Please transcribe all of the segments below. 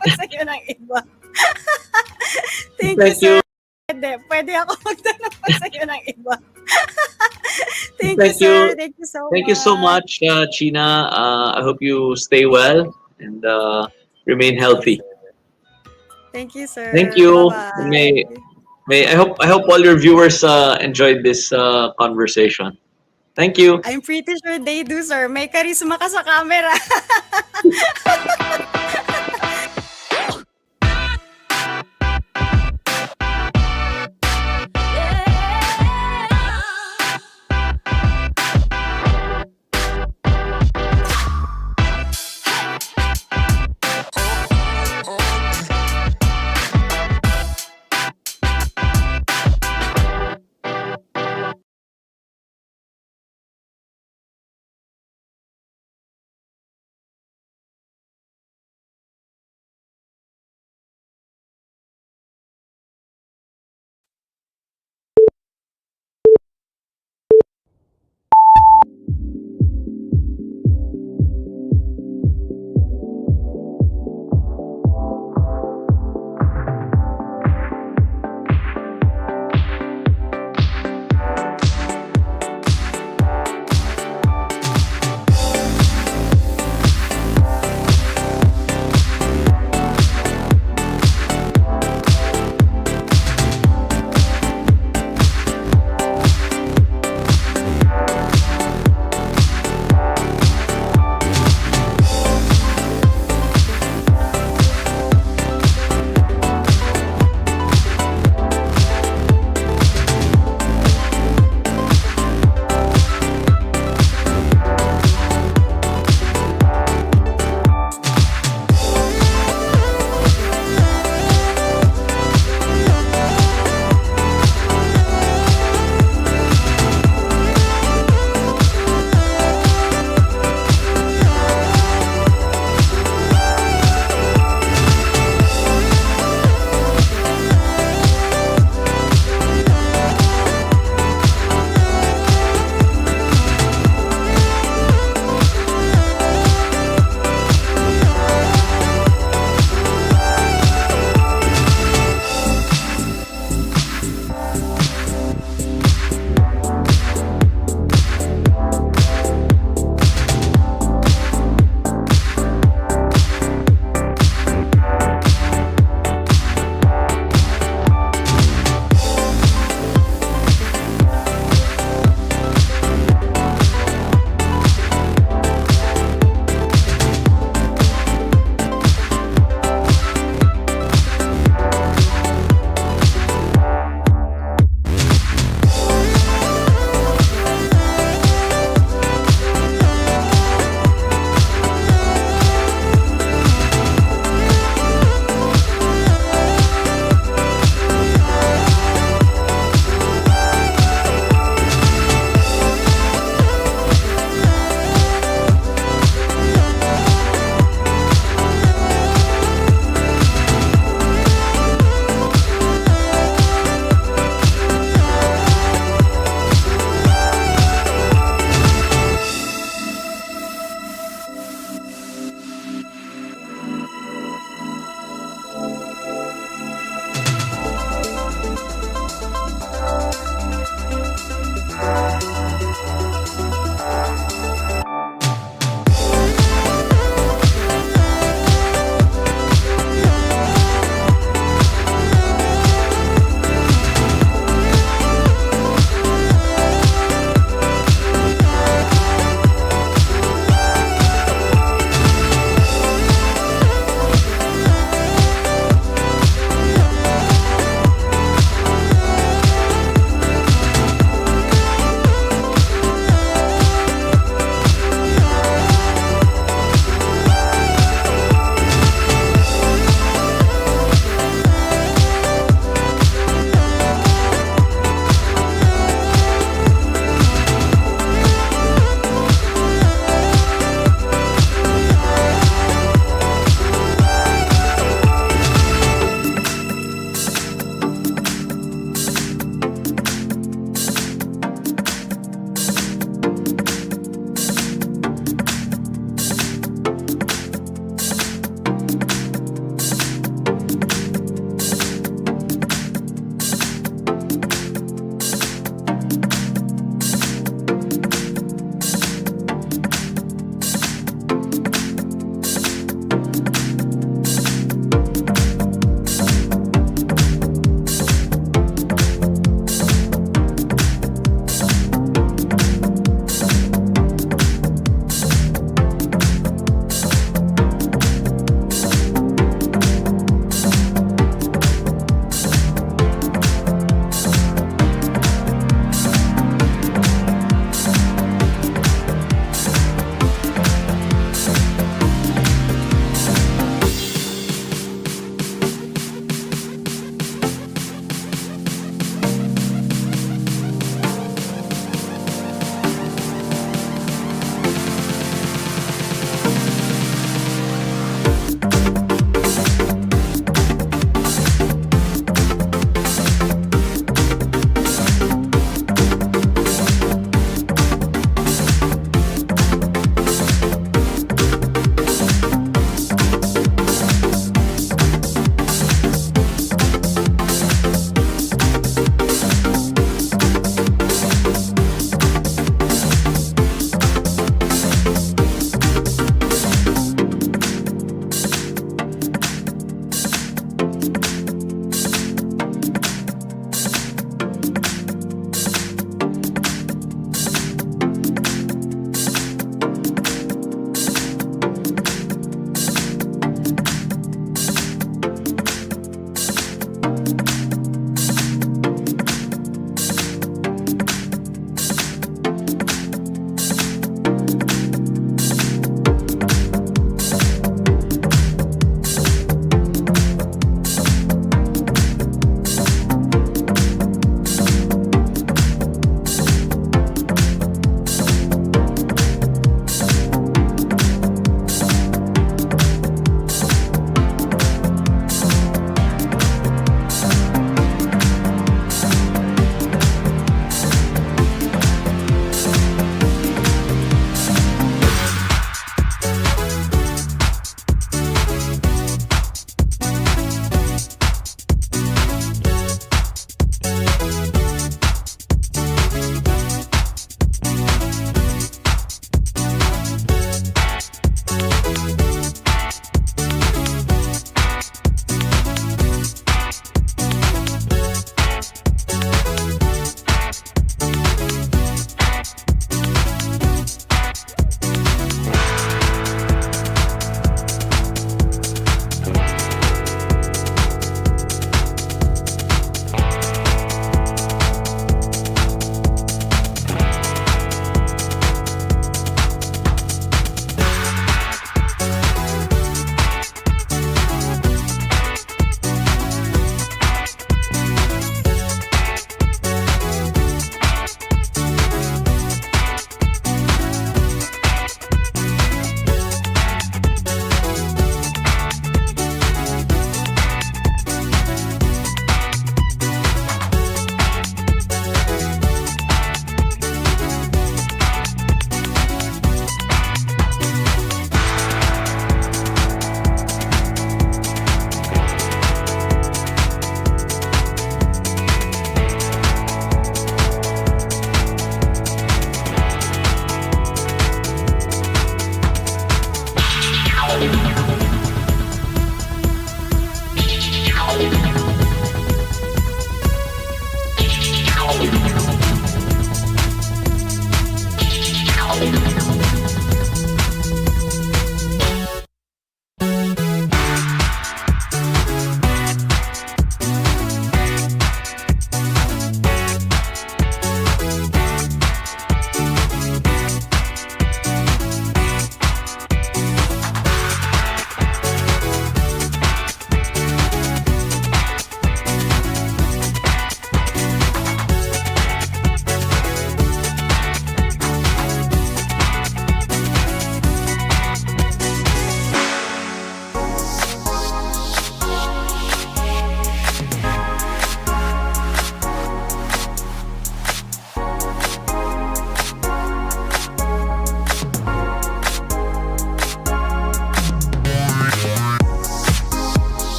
pa sa'yo ng iba. Thank you, Thank you. sir. Pwede ako magtanong pa sa'yo ng iba. Thank you, Thank you. sir. Thank you so much. Thank you so much, China. I hope you stay well and remain healthy. Thank you, sir. Thank you. Bye-bye. I hope all your viewers enjoyed this conversation. Thank you. I'm pretty sure they do, sir. May karisma ka sa camera.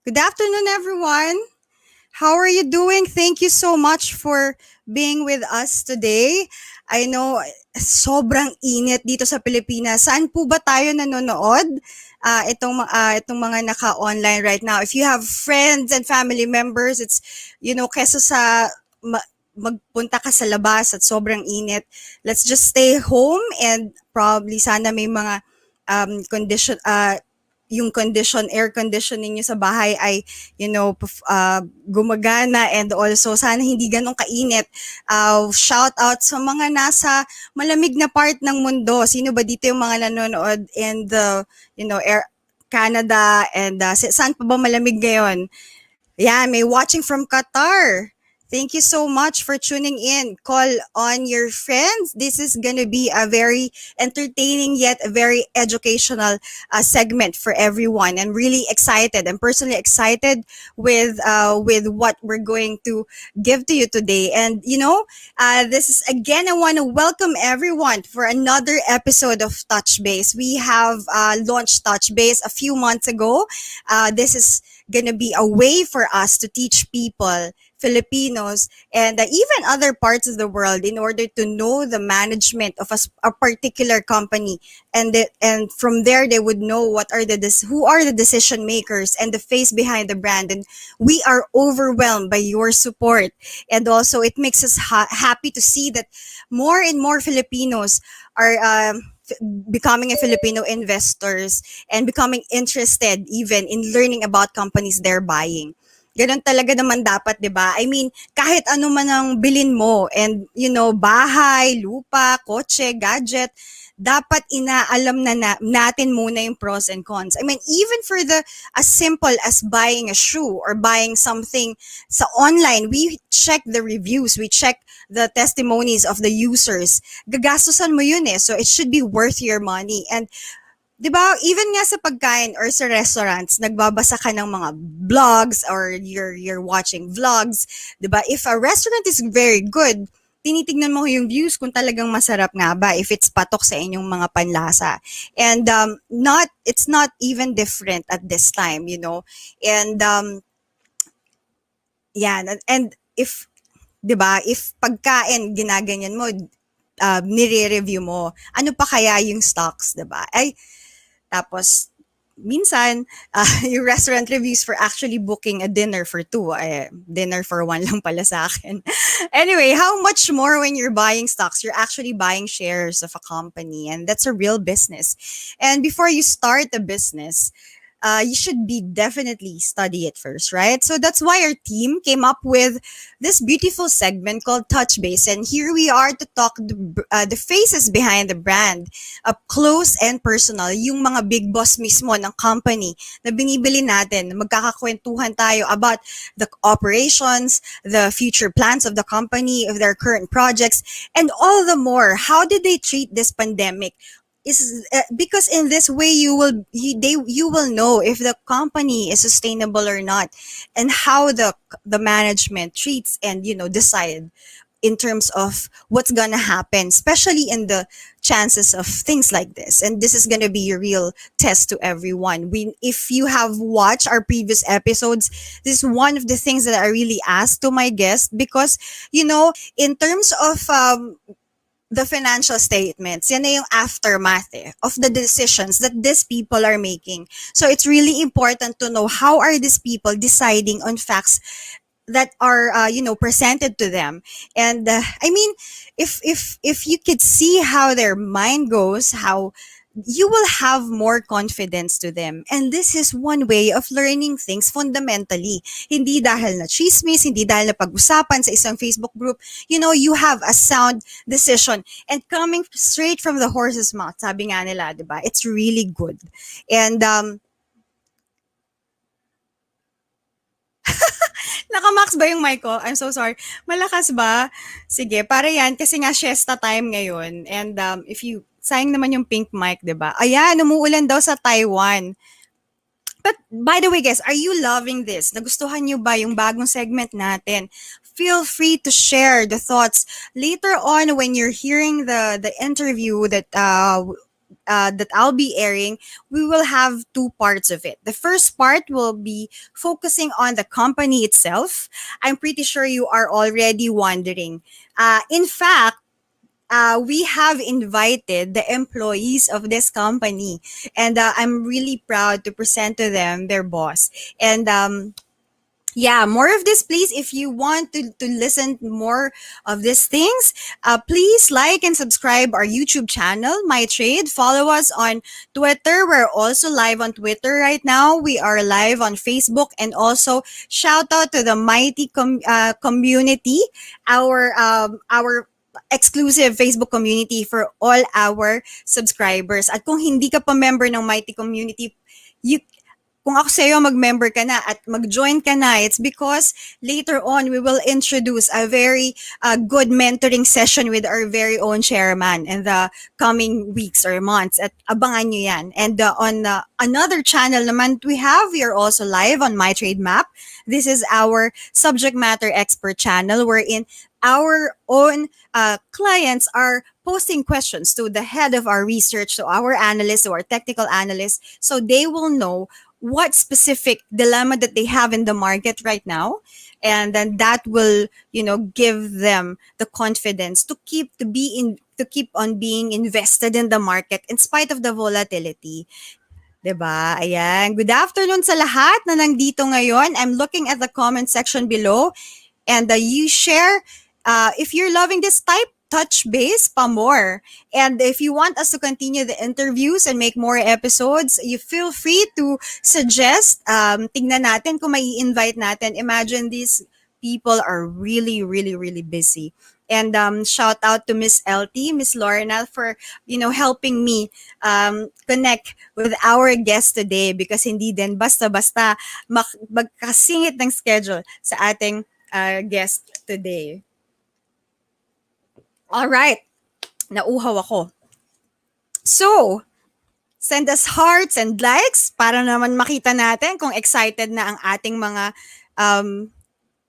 Good afternoon, everyone. How are you doing? Thank you so much for being with us today. I know sobrang init dito sa Pilipinas. Saan po ba tayo nanonood? Itong mga naka-online right now. If you have friends and family members, it's, kesa sa magpunta ka sa labas at sobrang init, let's just stay home and probably sana may mga yung air conditioning nyo sa bahay ay, gumagana, and also sana hindi ganun kainit. Shout out sa mga nasa malamig na part ng mundo. Sino ba dito yung mga nanonood in the, Canada, and saan pa ba malamig ngayon? Yeah, may watching from Qatar. Thank you so much for tuning in. Call on your friends. This is going to be a very entertaining yet a very educational segment for everyone. I'm really excited. I'm personally excited with what we're going to give to you today. And this is again, I want to welcome everyone for another episode of TOUCHBASE. We have launched TOUCHBASE a few months ago. This is gonna be a way for us to teach people, Filipinos, and even other parts of the world in order to know the management of a particular company, and from there they would know who are the decision makers and the face behind the brand. And we are overwhelmed by your support, and also it makes us happy to see that more and more Filipinos are becoming a Filipino investors and becoming interested even in learning about companies they're buying. Ganon talaga naman dapat, 'di ba? I mean, kahit ano man ang bilin mo, and bahay, lupa, kotse, gadget, dapat inaalam natin muna yung pros and cons. I mean, even for as simple as buying a shoe or buying something sa online, we check the reviews, we check the testimonies of the users. Gagastusan mo yun eh. So it should be worth your money. And 'di ba, even nga sa pagkain or sa restaurants, nagbabasa ka ng mga blogs or you're watching vlogs, 'di ba? If a restaurant is very good, tinitignan mo yung views kung talagang masarap nga ba, if it's patok sa inyong mga panlasa. And it's not even different at this time, And and if 'di ba, if pagkain ginaganyan mo, nire-review mo, ano pa kaya yung stocks, 'di ba? Tapos, minsan, yung restaurant reviews for actually booking a dinner for two. Dinner for one lang pala sa akin. Anyway, how much more when you're buying stocks? You're actually buying shares of a company, and that's a real business. And before you start a business, you should definitely study it first, right? So that's why our team came up with this beautiful segment called TOUCHBASE. And here we are to talk the faces behind the brand, up close and personal, yung mga big boss mismo ng company na binibili natin. Magkakakwentuhan tayo about the operations, the future plans of the company, of their current projects, and all the more. How did they treat this pandemic? Is because in this way you will know if the company is sustainable or not, and how the management treats and decide in terms of what's gonna happen, especially in the chances of things like this. And this is gonna be a real test to everyone. If you have watched our previous episodes, this is one of the things that I really asked to my guests, because in terms of the financial statements, yan na yung aftermath of the decisions that these people are making. So it's really important to know how are these people deciding on facts that are presented to them. And I mean, if you could see how their mind goes, how you will have more confidence to them. And this is one way of learning things fundamentally. Hindi dahil na chismis, hindi dahil na pag-usapan sa isang Facebook group. You have a sound decision. And coming straight from the horse's mouth, sabi nga nila, diba? It's really good. And naka-max ba yung mic ko? I'm so sorry. Malakas ba? Sige, para yan. Kasi nga siesta time ngayon. And if you, sayang naman yung pink mic, diba? Ayan, umuulan daw sa Taiwan. But by the way, guys, are you loving this? Nagustuhan nyo ba yung bagong segment natin? Feel free to share the thoughts later on when you're hearing the interview that that I'll be airing, we will have two parts of it. The first part will be focusing on the company itself. I'm pretty sure you are already wondering. In fact, we have invited the employees of this company, and I'm really proud to present to them their boss. And yeah, more of this, please. If you want to listen more of these things, please like and subscribe our YouTube channel, My Trade. Follow us on Twitter. We're also live on Twitter right now. We are live on Facebook, and also shout out to the mighty community, our exclusive Facebook community for all our subscribers. At kung hindi ka pa member ng mighty community, you kung ako sa'yo, mag-member ka na at mag-join ka na. It's because later on, we will introduce a very good mentoring session with our very own chairman in the coming weeks or months. At abangan nyo yan. And on another channel naman we are also live on My Trade Map. This is our subject matter expert channel wherein our own clients are posting questions to the head of our research, to our analysts, to our technical analysts, so they will know what specific dilemma that they have in the market right now, and then that will give them the confidence to keep on being invested in the market in spite of the volatility. 'Di ba? Ayan. Good afternoon sa lahat na nandito ngayon. I'm looking at the comment section below, and you share. If you're loving this type, touch base pa more. And if you want us to continue the interviews and make more episodes, you feel free to suggest. Tingnan natin kung may invite natin. Imagine these people are really, really, really busy. And shout out to Miss LT, Miss Lorna, for helping me connect with our guest today, because hindi din basta-basta magkasingit ng schedule sa ating guest today. All right. Nauhaw ako. So, send us hearts and likes para naman makita natin kung excited na ang ating mga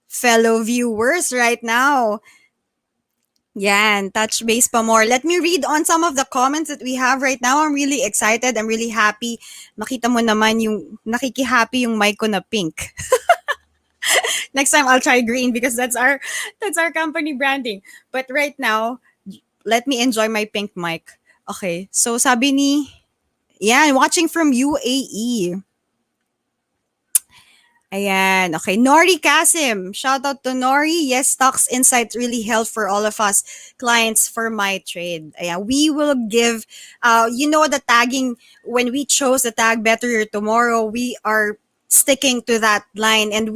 fellow viewers right now. Yan, touch base pa more. Let me read on some of the comments that we have right now. I'm really excited. I'm really happy. Makita mo naman yung nakikihappy yung mic ko na pink. Next time I'll try green because that's our company branding. But right now, let me enjoy my pink mic. Okay. So sabi ni, watching from UAE. Ayan. Okay. Nori Kasim. Shout out to Nori. Yes, stocks insights really help for all of us clients for My Trade. Ayan. We will give, the tagging, when we chose the tag Better Tomorrow, we are sticking to that line, and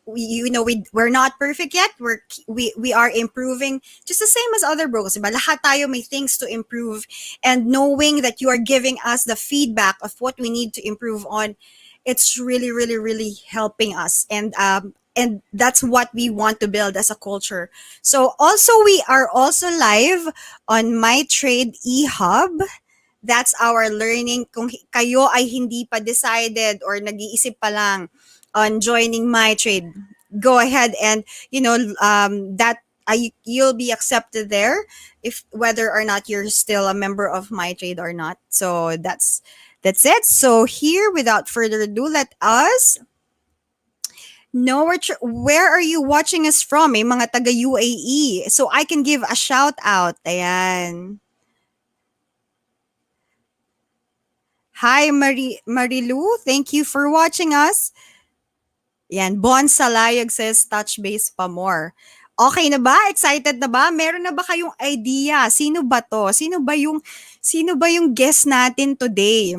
we're not perfect yet. We are improving just the same as other brokers. Diba? Lahat tayo may things to improve, and knowing that you are giving us the feedback of what we need to improve on, it's really, really, really helping us. And that's what we want to build as a culture. So also, we are also live on My Trade eHub. That's our learning. Kung kayo ay hindi pa decided or nag-iisip pa lang on joining My Trade, go ahead and you'll be accepted there, if whether or not you're still a member of My Trade or not. So that's it. So here, without further ado, let us know where are you watching us from? May mga taga UAE, so I can give a shout out. Ayan. Hi, Marilu. Thank you for watching us. Yan, Bon Salayag says, touch base pa more. Okay na ba? Excited na ba? Meron na ba kayong idea? Sino ba to? Sino ba yung guest natin today?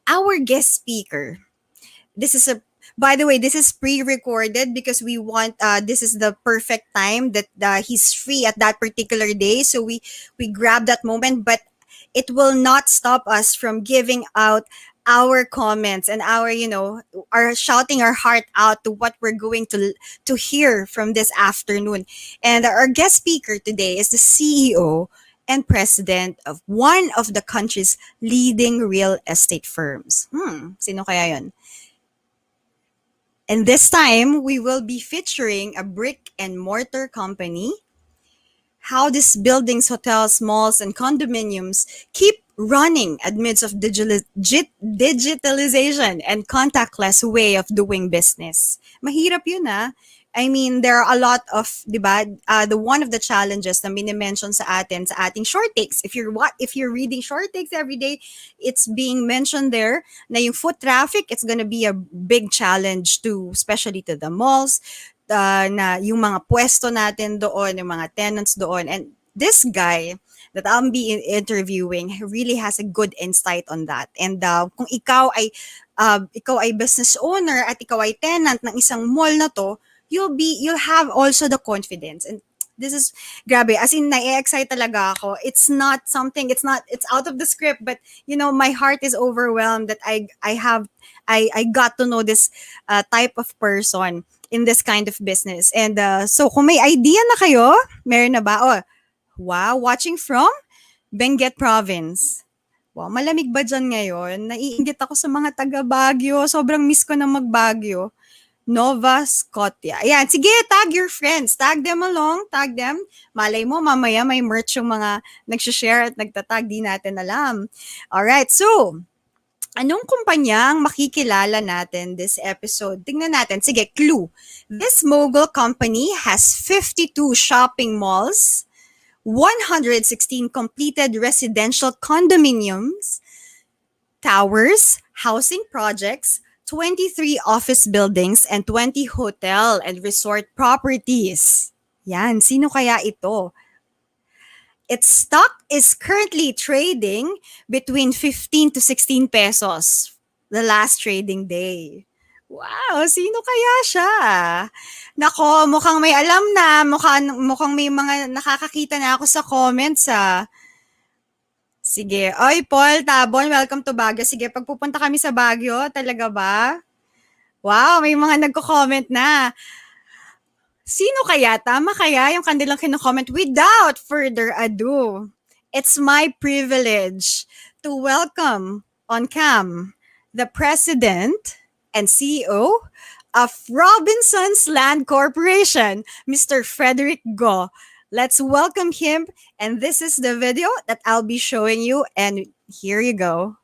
Our guest speaker. By the way, this is pre-recorded because we want, this is the perfect time that he's free at that particular day. So we grab that moment, but it will not stop us from giving out our comments and our shouting our heart out to what we're going to hear from this afternoon. And our guest speaker today is the CEO and president of one of the country's leading real estate firms. Sino kaya yun? And this time, we will be featuring a brick and mortar company, how these buildings, hotels, malls, and condominiums keep running amidst of digitalization and contactless way of doing business. Mahirap yun ah. I mean, there are a lot of, di ba, the one of the challenges na mini-mention sa atin, sa ating short takes. If you're reading short takes every day, it's being mentioned there na yung foot traffic, it's gonna be a big challenge to, especially to the malls, na yung mga pwesto natin doon, yung mga tenants doon. And this guy that I'll be interviewing really has a good insight on that. And kung ikaw ay business owner at ikaw ay tenant ng isang mall na to, you'll have also the confidence. And this is grabe, as in na-excite talaga ako. It's out of the script, but you know, my heart is overwhelmed that I got to know this type of person in this kind of business. And so kung may idea na kayo, meron na ba? Oh, wow, watching from Benguet Province. Wow, malamig ba dyan ngayon? Naiinggit ako sa mga taga Baguio. Sobrang miss ko na mag-Baguio. Nova Scotia. Ayan, sige, tag your friends. Tag them along, tag them. Malay mo, mamaya may merch yung mga nag-share at nagtatag, di natin alam. Alright, so, anong kumpanya ang makikilala natin this episode? Tingnan natin. Sige, clue. This mogul company has 52 shopping malls, 116 completed residential condominiums, towers, housing projects, 23 office buildings, and 20 hotel and resort properties. Yan, sino kaya ito? Its stock is currently trading between 15 to 16 pesos the last trading day. Wow, sino kaya siya? Nako, mukhang may alam na, mukhang may mga nakakakita na ako sa comments ah. Sige. Oy, Paul Tabon, welcome to Baguio. Sige, pagpupunta kami sa Baguio, talaga ba? Wow, may mga nagko-comment na. Sino kaya? Tama kaya yung kanilang kino-comment? Without further ado, it's my privilege to welcome on cam the President and CEO of Robinson's Land Corporation, Mr. Frederick Go. Let's welcome him. And this is the video that I'll be showing you. And here you go.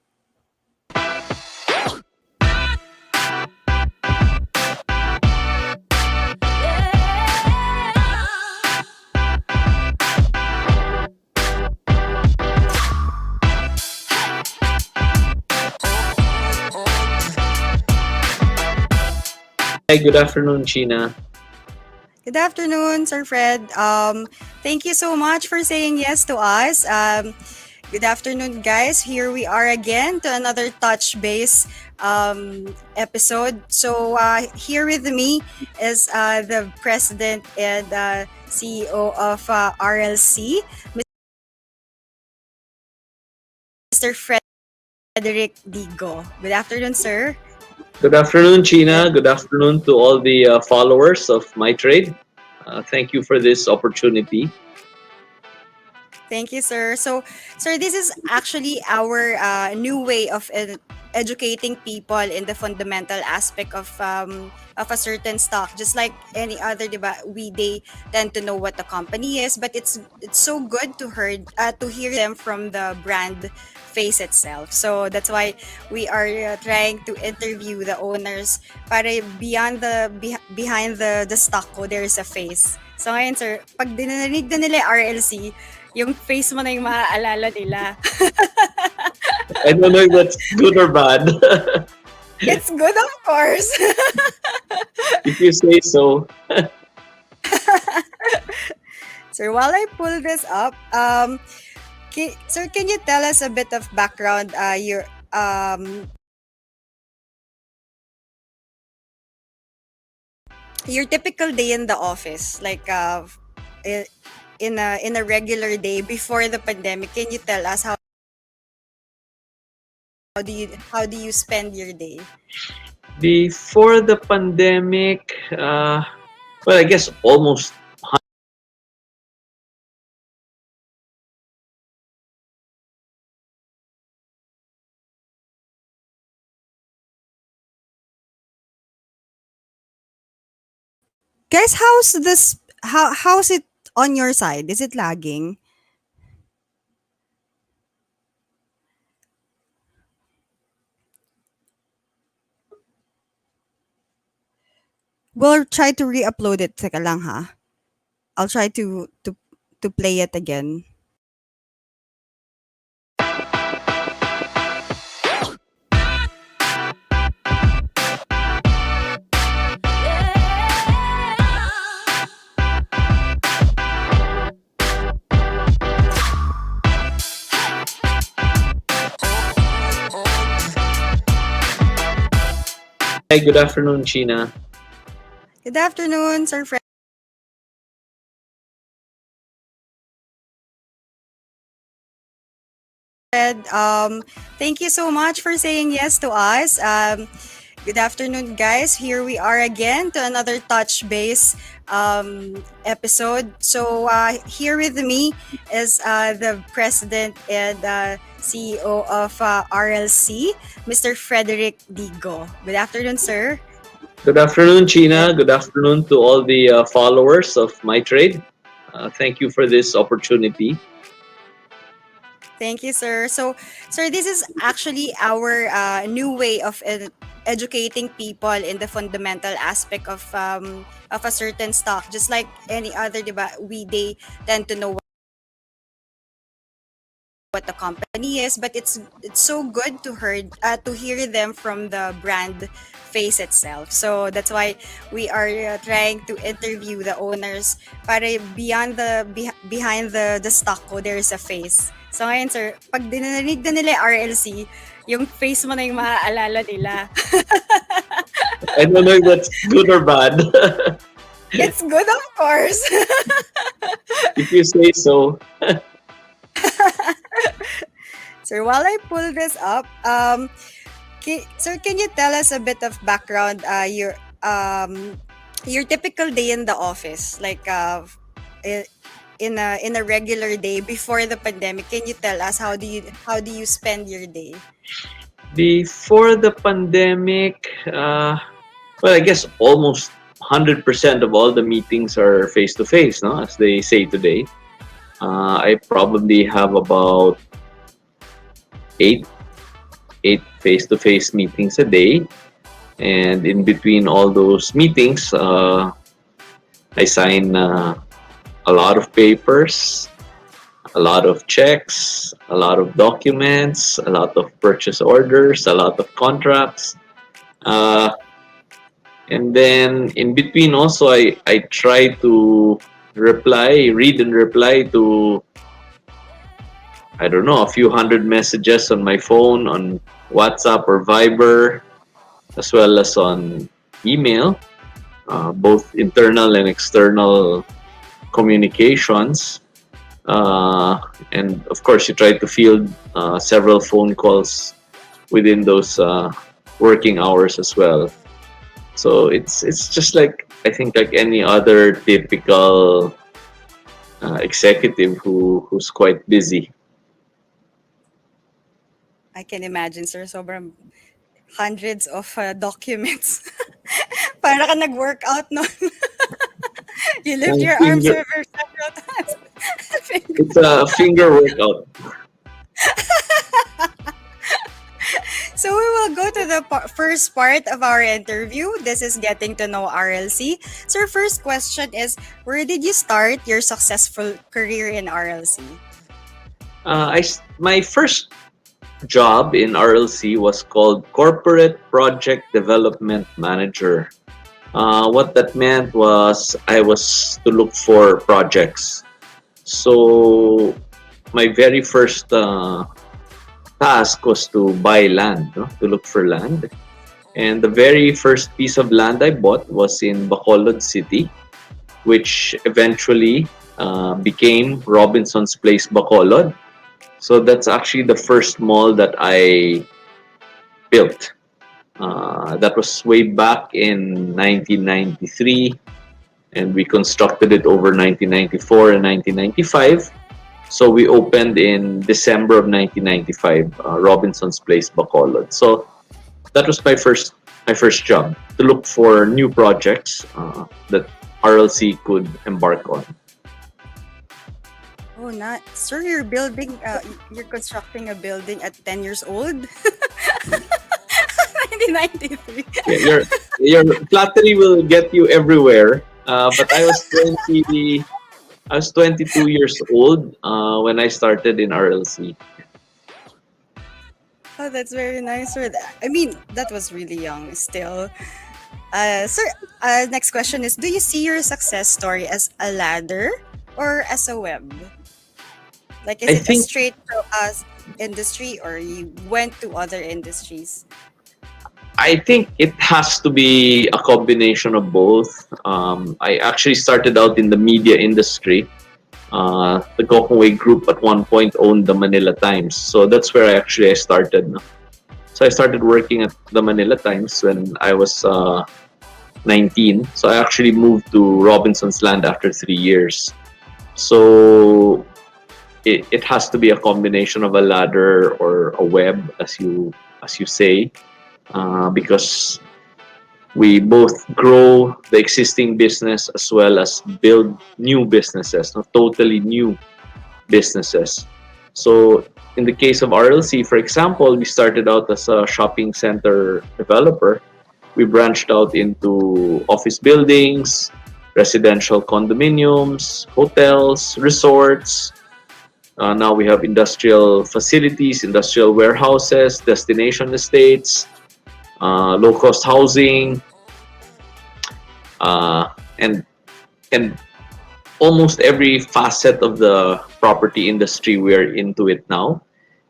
Hi, good afternoon, Sheena. Good afternoon, Sir Fred. Thank you so much for saying yes to us. Good afternoon, guys. Here we are again to another TOUCHBASE episode. So here with me is the President and CEO of RLC, Mr. Frederick Digo. Good afternoon, sir. Good afternoon, Sheena. Good afternoon to all the followers of my trade. Thank you for this opportunity. Thank you, sir. So, sir, this is actually our new way of educating people in the fundamental aspect of a certain stock. Just like any other, diba, they tend to know what the company is, but it's so good to hear them from the brand face itself. So that's why we are trying to interview the owners para behind the stock ko, there is a face. So ngayon, sir, pag dinarinig na nila RLC, yung face mo na yung maaalala nila. I don't know if that's good or bad. It's good, of course. If you say so. Sir, while I pull this up, sir, can you tell us a bit of background? Your typical day in the office, like in a regular day before the pandemic. Can you tell us how do you spend your day? Before the pandemic, well, I guess almost Guys, how's it on your side? Is it lagging? We'll try to re-upload it. Teka lang ha. I'll try to play it again. Hi, good afternoon, China. Good afternoon, Sir Fred. Thank you so much for saying yes to us. Good afternoon, guys. Here we are again to another Touch Base episode. So, here with me is the president and CEO of RLC, Mr. Frederick Digo. Good afternoon, sir. Good afternoon, China. Good afternoon to all the followers of my trade. Thank you for this opportunity. Thank you, sir. So, sir, this is actually our new way of educating people in the fundamental aspect of a certain stock. Just like any other, diba, they tend to know what the company is, but it's so good to hear them from the brand face itself. So that's why we are trying to interview the owners para behind the stock ko there is a face. So ngayon, sir, pag dinarinig na nila yung RLC, yung face mo na yung maaalala nila. I don't know if that's good or bad. It's good, of course. If you say so. Sir, while I pull this up, sir, can you tell us a bit of background? Your typical day in the office, like in a regular day before the pandemic. Can you tell us how do you spend your day? Before the pandemic, well, I guess almost 100% of all the meetings are face to face, no? As they say today. I probably have about eight face to face meetings a day, and in between all those meetings, I sign a lot of papers, a lot of checks, a lot of documents, a lot of purchase orders, a lot of contracts. Uh, and then in between also, I try to read and reply to, I don't know, a few hundred messages on my phone, on WhatsApp or Viber, as well as on email, both internal and external communications. And of course, you try to field several phone calls within those working hours as well. So it's just like, I think, like any other typical executive who's quite busy. I can imagine, sir. Sobrang hundreds of documents. Para ka nag-workout nun. You lift your arms Finger, over several times. it's a finger workout. So we will go to the first part of our interview. This is getting to know RLC. So our first question is, where did you start your successful career in RLC? My first job in RLC was called Corporate Project Development Manager. What that meant was I was to look for projects. So my very first task was to buy land, no? To look for land. And the very first piece of land I bought was in Bacolod City, which eventually became Robinson's Place Bacolod. So that's actually the first mall that I built. That was way back in 1993, and we constructed it over 1994 and 1995. So we opened in December of 1995, Robinson's Place, Bacolod. So that was my first job, to look for new projects that RLC could embark on. Oh, not sir, you're constructing a building at 10 years old. 1993. Yeah, Your flattery will get you everywhere. But I was 22 years old when I started in RLC. Oh, that's very nice. Sir. I mean, that was really young still. Sir, next question is: do you see your success story as a ladder or as a web? Like, is I it a think straight to us industry, or you went to other industries? I think it has to be a combination of both. I actually started out in the media industry. The Gokongwei Group at one point owned the Manila Times, so that's where I started. No? So I started working at the Manila Times when I was 19. So I actually moved to Robinson's Land after 3 years. So it has to be a combination of a ladder or a web, as you say, because we both grow the existing business as well as build new businesses, not totally new businesses. So in the case of RLC, for example, we started out as a shopping center developer. We branched out into office buildings, residential condominiums, hotels, resorts. Now we have industrial facilities, industrial warehouses, destination estates, low-cost housing, uh, and and almost every facet of the property industry we're into it now.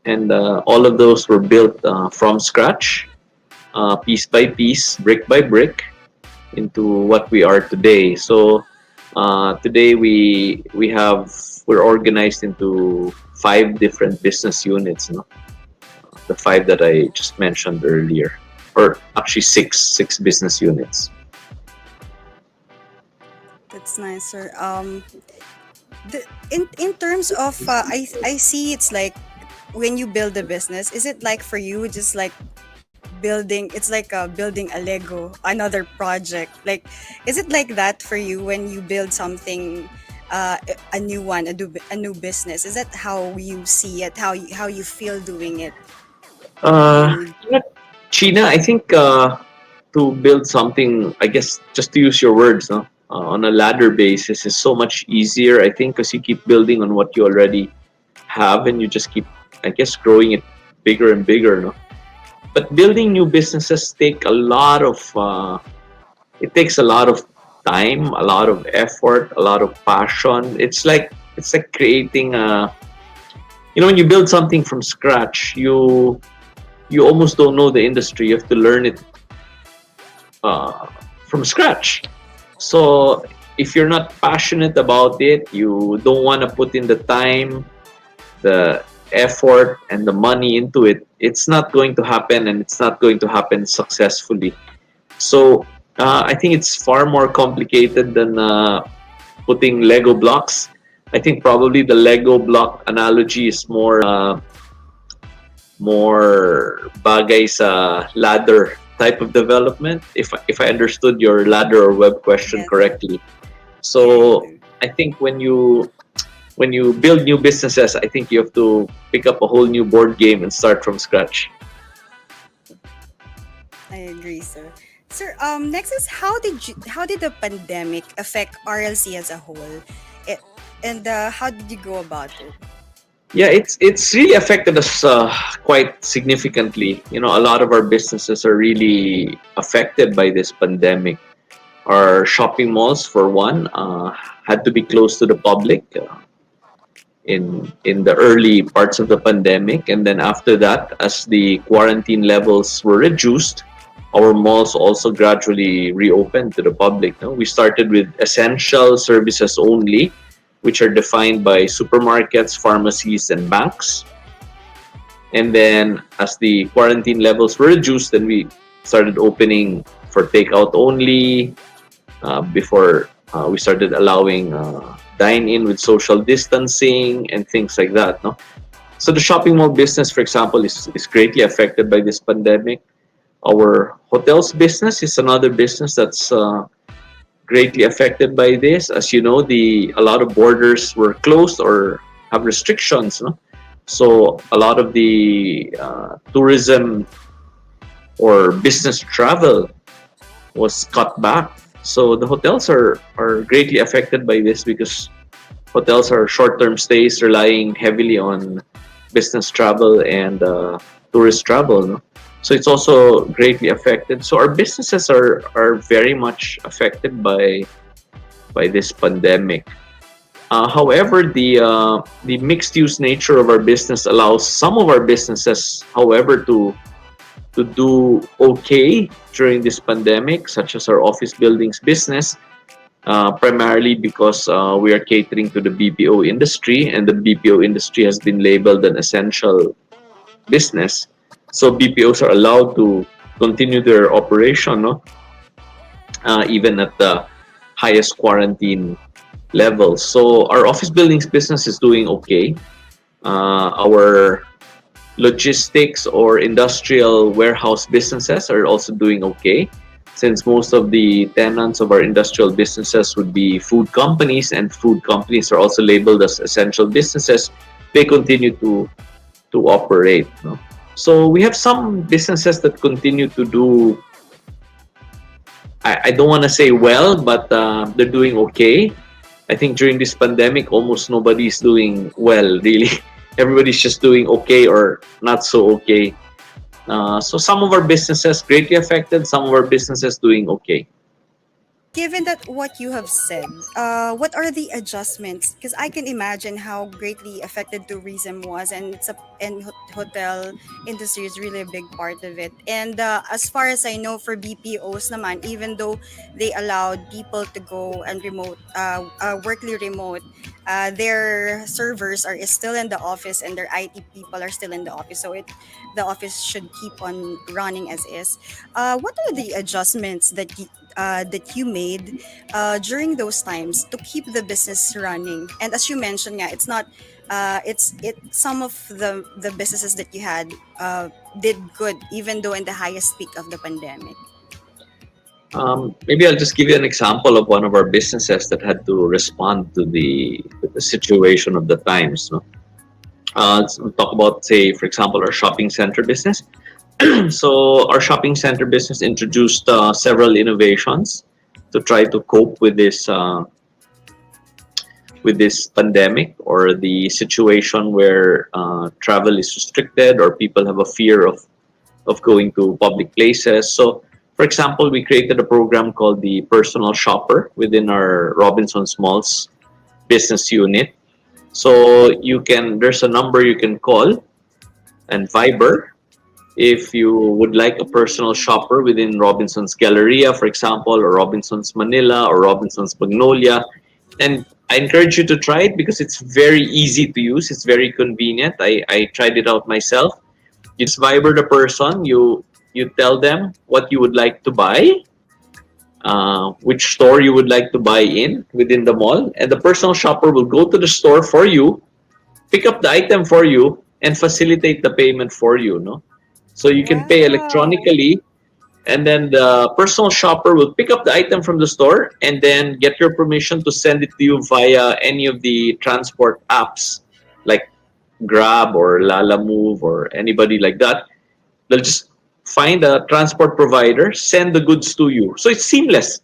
And all of those were built from scratch, piece by piece, brick by brick, into what we are today. So today we're organized into 5 different business units. No? The 5 that I just mentioned earlier, or actually six business units. That's nice, sir. In terms of, I see it's like when you build a business, is it like for you just like building? It's like building a Lego, another project. Like, is it like that for you when you build something, a new one, a new business? Is that how you see it? How you feel doing it? Uh, You China, I think to build something, I guess just to use your words, no? On a ladder basis is so much easier, I think, because you keep building on what you already have and you just keep, I guess, growing it bigger and bigger. No? But building new businesses it takes a lot of time, a lot of effort, a lot of passion. It's like creating when you build something from scratch, you almost don't know the industry. You have to learn it uh, from scratch. So if you're not passionate about it, you don't want to put in the time, the effort, and the money into it, it's not going to happen, and it's not going to happen successfully. So I think it's far more complicated than putting Lego blocks. I think probably the Lego block analogy is more bagay sa ladder type of development, if I understood your ladder or web question Yes, correctly. yeah, you So do. I think when you build new businesses, I think you have to pick up a whole new board game and start from scratch. I agree, sir. Sir, next is how did the pandemic affect RLC as a whole? It, and how did you go about it? Yeah, it's really affected us quite significantly. A lot of our businesses are really affected by this pandemic. Our shopping malls, for one, had to be closed to the public in the early parts of the pandemic, and then after that, as the quarantine levels were reduced, our malls also gradually reopened to the public. No? We started with essential services only, which are defined by supermarkets, pharmacies, and banks. And then, as the quarantine levels were reduced, then we started opening for takeout only. Before we started allowing dine in with social distancing and things like that. No? So the shopping mall business, for example, is greatly affected by this pandemic. Our hotels business is another business that's greatly affected by this. As you know, a lot of borders were closed or have restrictions. No? So a lot of the tourism or business travel was cut back. So the hotels are greatly affected by this because hotels are short-term stays relying heavily on business travel and tourist travel. No? So it's also greatly affected. So our businesses are very much affected by this pandemic. However, the mixed use nature of our business allows some of our businesses, however, to do okay during this pandemic, such as our office buildings business, primarily because we are catering to the BPO industry, and the BPO industry has been labeled an essential business. So BPOs are allowed to continue their operation, no? Even at the highest quarantine levels. So our office buildings business is doing okay. Our logistics or industrial warehouse businesses are also doing okay, since most of the tenants of our industrial businesses would be food companies, and food companies are also labeled as essential businesses. They continue to operate. No? So we have some businesses that continue to do. I don't want to say well, but they're doing okay. I think during this pandemic, almost nobody's doing well, really. Everybody's just doing okay or not so okay. So some of our businesses greatly affected, some of our businesses doing okay. Given that what you have said, what are the adjustments? Because I can imagine how greatly affected tourism was, and hotel industry is really a big part of it. And as far as I know, for BPOs naman, even though they allowed people to go and workly remote, their servers are is still in the office, and their IT people are still in the office. So the office should keep on running as is. What are the adjustments that you made during those times to keep the business running? And as you mentioned, yeah, it's not some of the businesses that you had did good even though in the highest peak of the pandemic. Maybe I'll just give you an example of one of our businesses that had to respond to the situation of the times. No? Let's talk about, say, for example, our shopping center business. So our shopping center business introduced several innovations to try to cope with this pandemic or the situation where travel is restricted or people have a fear of going to public places. So, for example, we created a program called the Personal Shopper within our Robinson's Malls business unit. So there's a number you can call and Viber if you would like a personal shopper within Robinson's Galleria, for example, or Robinson's Manila or Robinson's Magnolia. And I encourage you to try it because it's very easy to use. It's very convenient. I tried it out myself. You just Viber the person. You tell them what you would like to buy, which store you would like to buy in within the mall, and the personal shopper will go to the store for you, pick up the item for you, and facilitate the payment for you. No, so you can pay Wow. electronically, and then the personal shopper will pick up the item from the store and then get your permission to send it to you via any of the transport apps like Grab or Lala Move or anybody like that. They'll just find a transport provider, send the goods to you. So it's seamless.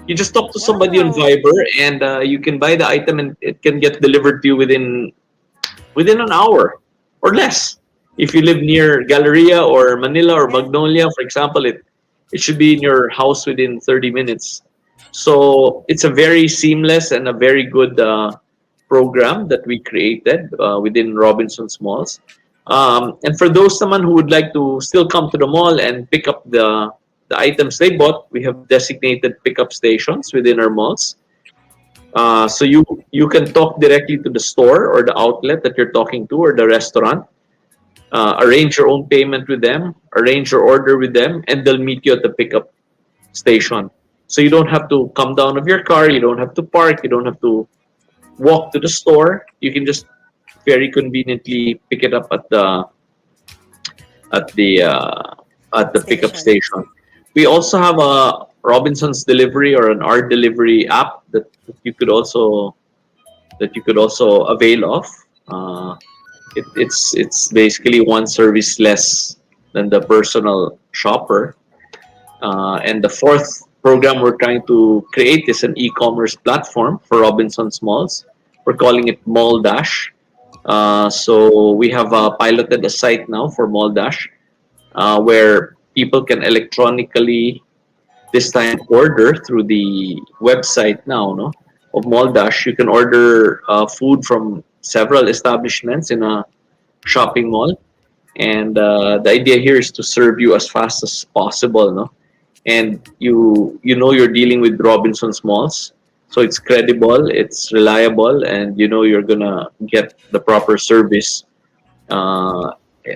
You just talk to somebody on Wow. Viber, and you can buy the item, and it can get delivered to you within an hour or less. If you live near Galleria or Manila or Yeah. Magnolia, for example, it should be in your house within 30 minutes. So it's a very seamless and a very good program that we created within Robinson's Malls. And for those someone who would like to still come to the mall and pick up the items they bought, we have designated pickup stations within our malls. So you can talk directly to the store or the outlet that you're talking to or the restaurant. Arrange your own payment with them, arrange your order with them, and they'll meet you at the pickup station. So you don't have to come down of your car, you don't have to park, you don't have to walk to the store. You can just very conveniently pick it up at the uh, at the pickup Station. station. We also have a Robinson's Delivery or an Art Delivery app that you could also avail of. It's basically one service less than the personal shopper. And the fourth program we're trying to create is an e-commerce platform for Robinson's Malls. We're calling it Mall Dash. So we have piloted a site now for Mall Dash, where people can electronically this time order through the website now, no, of Mall Dash. You can order food from several establishments in a shopping mall, and the idea here is to serve you as fast as possible, no, and you know you're dealing with Robinson's Malls, so it's credible, it's reliable, and you know you're gonna get the proper service uh,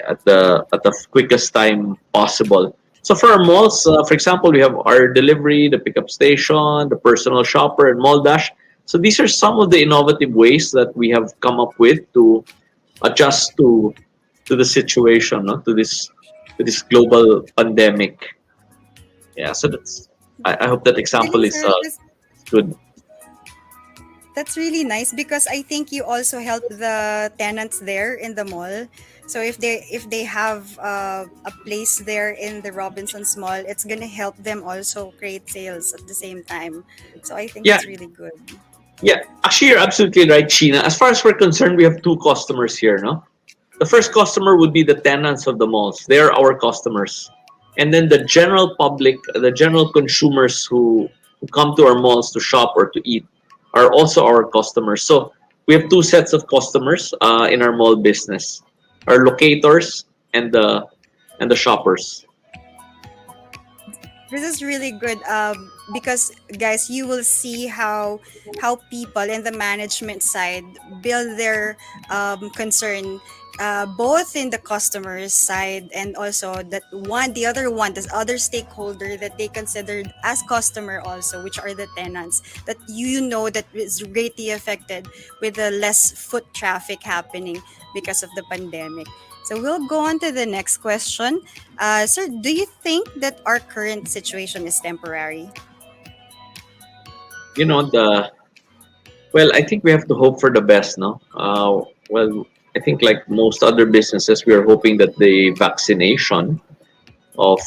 at the quickest time possible. So for our malls, for example, we have our delivery, the pickup station, the personal shopper, and Mall Dash. So these are some of the innovative ways that we have come up with to adjust to the situation, no? To this global pandemic. Yeah, so that's I hope that example Really, is sir, good. that's really nice because I think you also help the tenants there in the mall. So if they have a place there in the Robinsons Mall, it's gonna help them also create sales at the same time. So I think Yeah, it's really good. yeah. Actually, you're absolutely right, Sheena. As far as we're concerned, we have two customers here, no? The first customer would be the tenants of the malls. They're our customers. And then the general public, the general consumers who come to our malls to shop or to eat are also our customers. So we have two sets of customers in our mall business: our locators and the shoppers. This is really good because guys, you will see how people in the management side build their concern both in the customer's side and also that one the other one this other stakeholder that they considered as customer also, which are the tenants that you know that is greatly affected with the less foot traffic happening because of the pandemic. So we'll go on to the next question. Sir, do you think that our current situation is temporary? You know, the well, I think we have to hope for the best, no? Well, I think like most other businesses, we are hoping that the vaccination of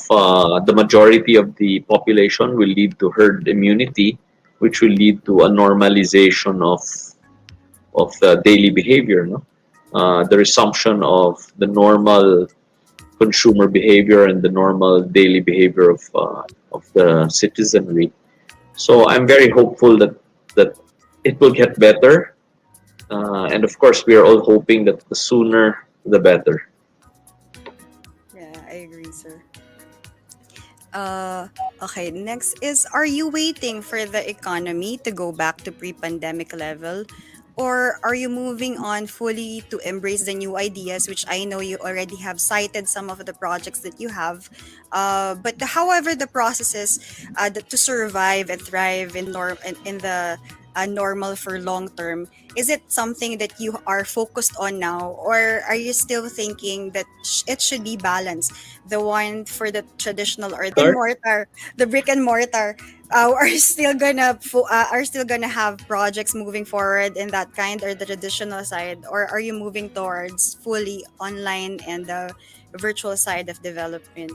the majority of the population will lead to herd immunity, which will lead to a normalization of daily behavior, no? The resumption of the normal consumer behavior and the normal daily behavior of the citizenry. So I'm very hopeful that it will get better, and of course, we are all hoping that the sooner the better. Yeah, I agree, sir. Uh, okay, next is, are you waiting for the economy to go back to pre-pandemic level? Or are you moving on fully to embrace the new ideas, which I know you already have cited some of the projects that you have. However, the processes to survive and thrive in the normal for long term, is it something that you are focused on now? Or are you still thinking that it should be balanced? The one for the traditional or the Start? mortar, the brick and mortar, are still gonna have projects moving forward in that kind or the traditional side, or are you moving towards fully online and the virtual side of development?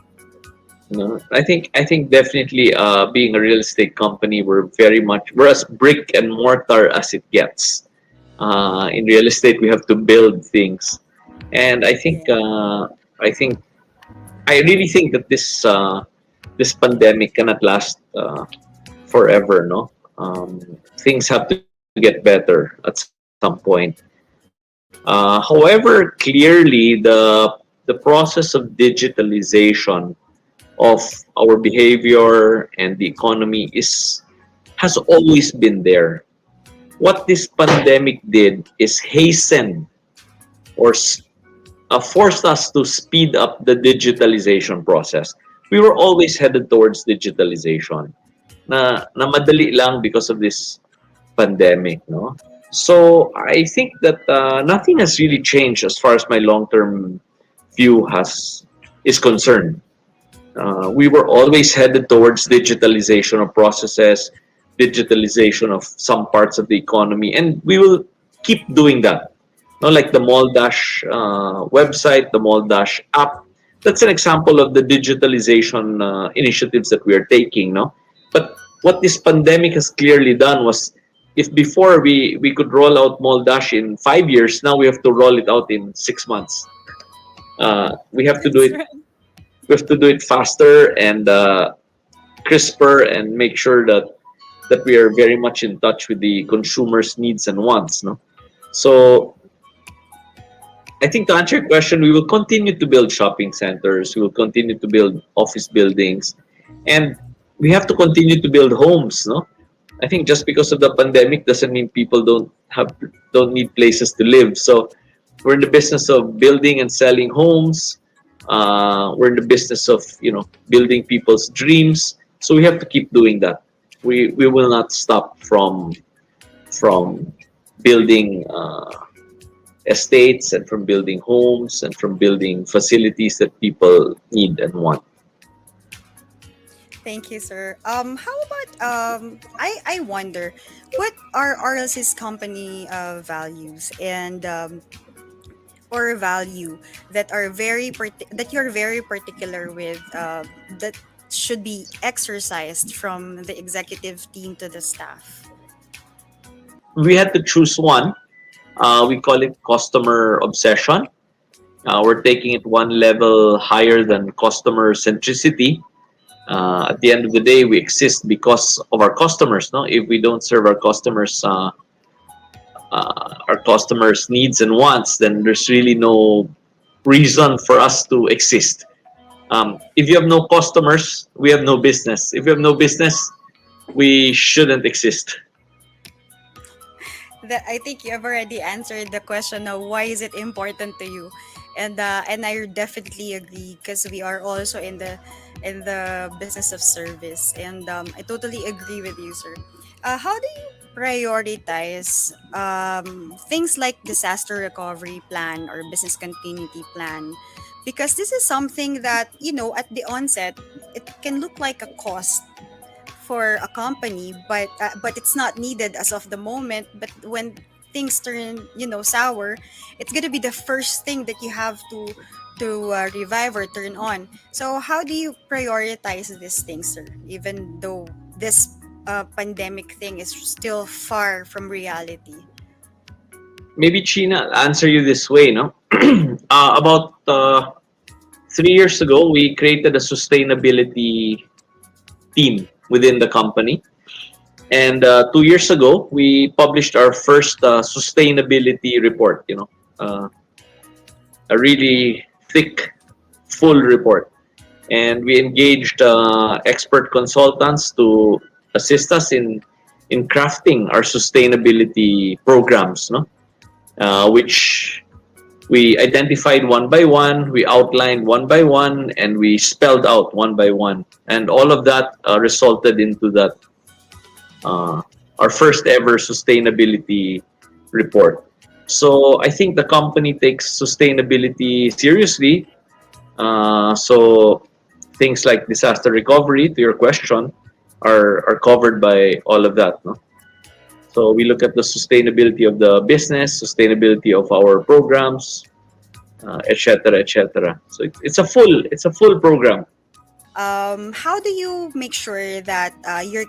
No, I think definitely being a real estate company, we're as brick and mortar as it gets. In real estate, we have to build things, and Yeah. I think I really think that this pandemic cannot last forever. No, things have to get better at some point. However, clearly the process of digitalization of our behavior and the economy is has always been there. What this pandemic did is hasten or forced us to speed up the digitalization process. We were always headed towards digitalization. Na madali lang because of this pandemic, no? So I think that nothing has really changed as far as my long-term view has is concerned. We were always headed towards digitalization of processes, digitalization of some parts of the economy, and we will keep doing that. No, like the Mall Dash website, the Mall Dash app. That's an example of the digitalization initiatives that we are taking. No, But what this pandemic has clearly done was, if before we could roll out Mall Dash in 5 years, now we have to roll it out in 6 months. We have to do That's it. right. We have to do it faster and crisper, and make sure that we are very much in touch with the consumers' needs and wants. No, so I think to answer your question, we will continue to build shopping centers. We will continue to build office buildings, and we have to continue to build homes. No, I think just because of the pandemic doesn't mean people don't need places to live. So we're in the business of building and selling homes. We're in the business of building people's dreams. So we have to keep doing that. We will not stop from building estates, and from building homes, and from building facilities that people need and want. Thank you, sir. How about I wonder, what are RLC's company values and or value that are that you're very particular with, that should be exercised from the executive team to the staff? We had to choose one. We call it customer obsession. We're taking it one level higher than customer centricity. At the end of the day, we exist because of our customers. No, if we don't serve our customers' needs and wants, then there's really no reason for us to exist. If you have no customers, we have no business. If you have no business, we shouldn't exist. That I think you have already answered the question of why is it important to you, and I definitely agree because we are also in the business of service, and I totally agree with you, sir. How do you prioritize things like disaster recovery plan or business continuity plan? Because this is something that, at the onset, it can look like a cost for a company, but it's not needed as of the moment. But when things turn, sour, it's gonna be the first thing that you have to revive or turn on. So how do you prioritize these things, sir? Even though this pandemic thing is still far from reality. Maybe China, I'll answer you this way. No, about 3 years ago, we created a sustainability team within the company. And 2 years ago, we published our first sustainability report. A really thick, full report, and we engaged expert consultants to assist us in crafting our sustainability programs. No, which we identified one by one, we outlined one by one, and we spelled out one by one, and all of that resulted into that our first ever sustainability report. So I think the company takes sustainability seriously. So things like disaster recovery, to your question, are covered by all of that. No? So we look at the sustainability of the business, sustainability of our programs, etc., etc. So it's a full program. How do you make sure that you're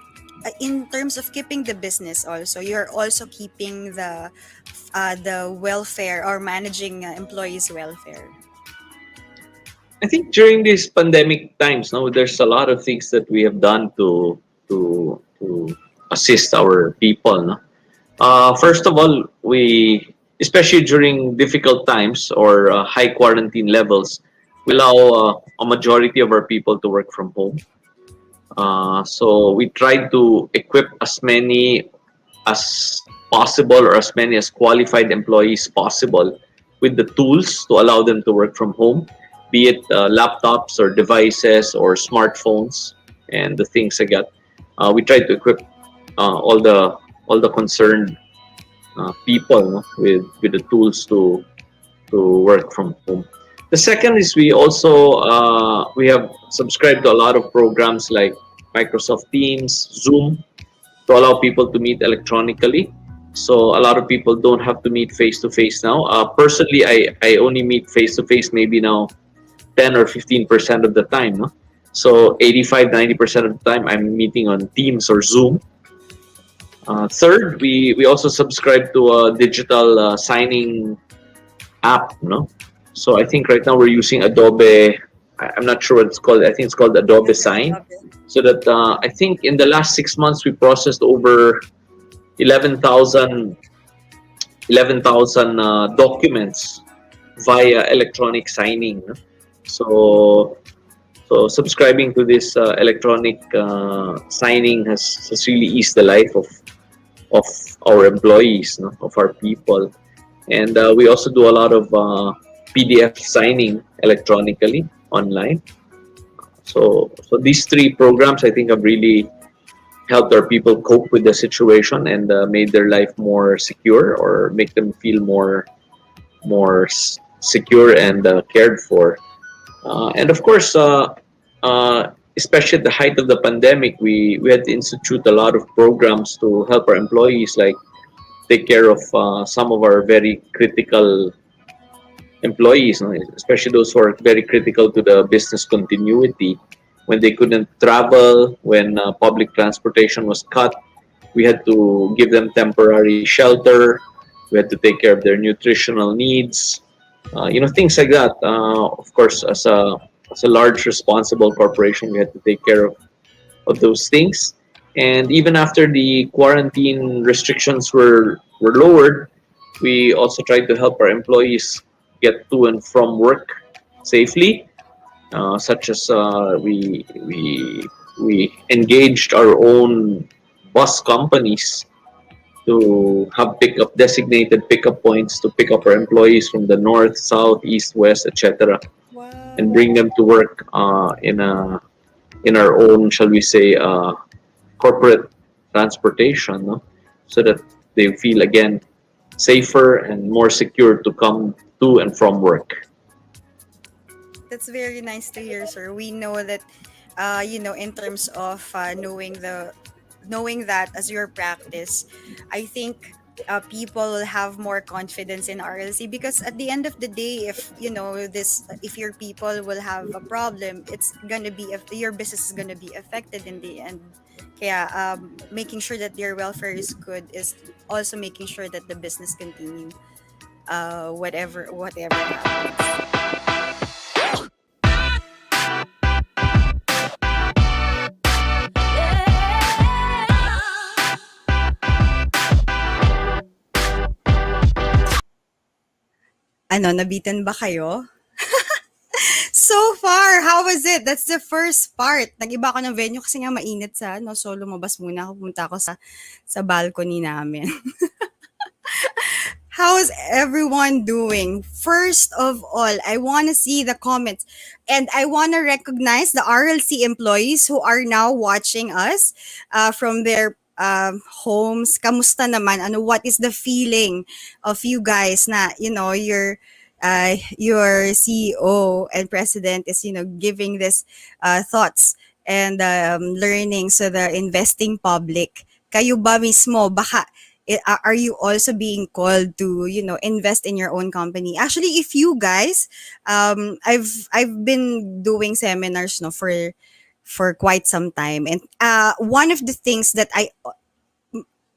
in terms of keeping the business also, you're also keeping the welfare or managing employees' welfare? I think during these pandemic times, no, there's a lot of things that we have done to assist our people. No? First of all, we, especially during difficult times or high quarantine levels, we allow a majority of our people to work from home. So we tried to equip as many as possible, or as many as qualified employees possible, with the tools to allow them to work from home, be it laptops or devices or smartphones and the things like that. We tried to equip all the concerned people, no, with the tools to work from home. The second is we also we have subscribed to a lot of programs like Microsoft Teams, Zoom, to allow people to meet electronically. So a lot of people don't have to meet face to face now. Personally, I only meet face to face maybe now 10 or 15% of the time. No? So 85-90% of the time, I'm meeting on Teams or Zoom. Third, we also subscribe to a digital signing app, no? So I think right now we're using Adobe. I'm not sure what it's called. I think it's called Adobe Okay, Sign. love it. So that I think in the last 6 months we processed over 11,000 documents via electronic signing, no? So subscribing to this electronic signing has really eased the life of our employees, no? Of our people. And we also do a lot of PDF signing electronically online. So these three programs I think have really helped our people cope with the situation and made their life more secure, or make them feel more secure and cared for. And of course, especially at the height of the pandemic, we had to institute a lot of programs to help our employees, like take care of some of our very critical employees, no? Especially those who are very critical to the business continuity. When they couldn't travel, when public transportation was cut, we had to give them temporary shelter. We had to take care of their nutritional needs, things like that. Of course, as a large responsible corporation, we had to take care of those things. And even after the quarantine restrictions were lowered, we also tried to help our employees get to and from work safely, such as we engaged our own bus companies to have pickup designated pickup points to pick up our employees from the north, south, east, west, etc., and Wow. bring them to work in our own, shall we say, corporate transportation, no? So that they feel again safer and more secure to come to and from work. That's very nice to hear, sir. We know that, in terms of knowing that as your practice, I think people will have more confidence in RLC, because at the end of the day, if your people will have a problem, it's gonna be, if your business is gonna be affected in the end. Yeah, making sure that their welfare is good is also making sure that the business continue, whatever happens. Ano, nabitin ba kayo? So far, how was it? That's the first part. Nag-iba ako ng venue kasi nga mainit sa, no, so lumabas muna ako, pumunta ako sa balcony namin. How's everyone doing? First of all, I want to see the comments, and I want to recognize the RLC employees who are now watching us from their homes. Kamusta naman? Ano, what is the feeling of you guys na, your CEO and president is, giving this thoughts and learnings to the investing public? Kayo ba mismo, baka are you also being called to, invest in your own company? Actually, if you guys, I've been doing seminars, no, for quite some time, and one of the things that I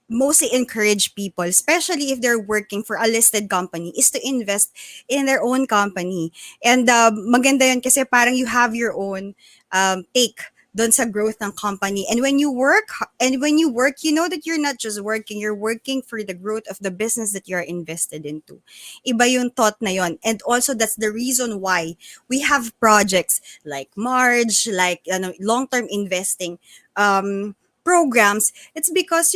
mostly encourage people, especially if they're working for a listed company, is to invest in their own company. And maganda yun kasi parang you have your own take doon sa growth ng company. And when you work, you know that you're not just working, you're working for the growth of the business that you're invested into. Iba yung thought na yon. And also that's the reason why we have projects like Marge, like long-term investing programs. It's because,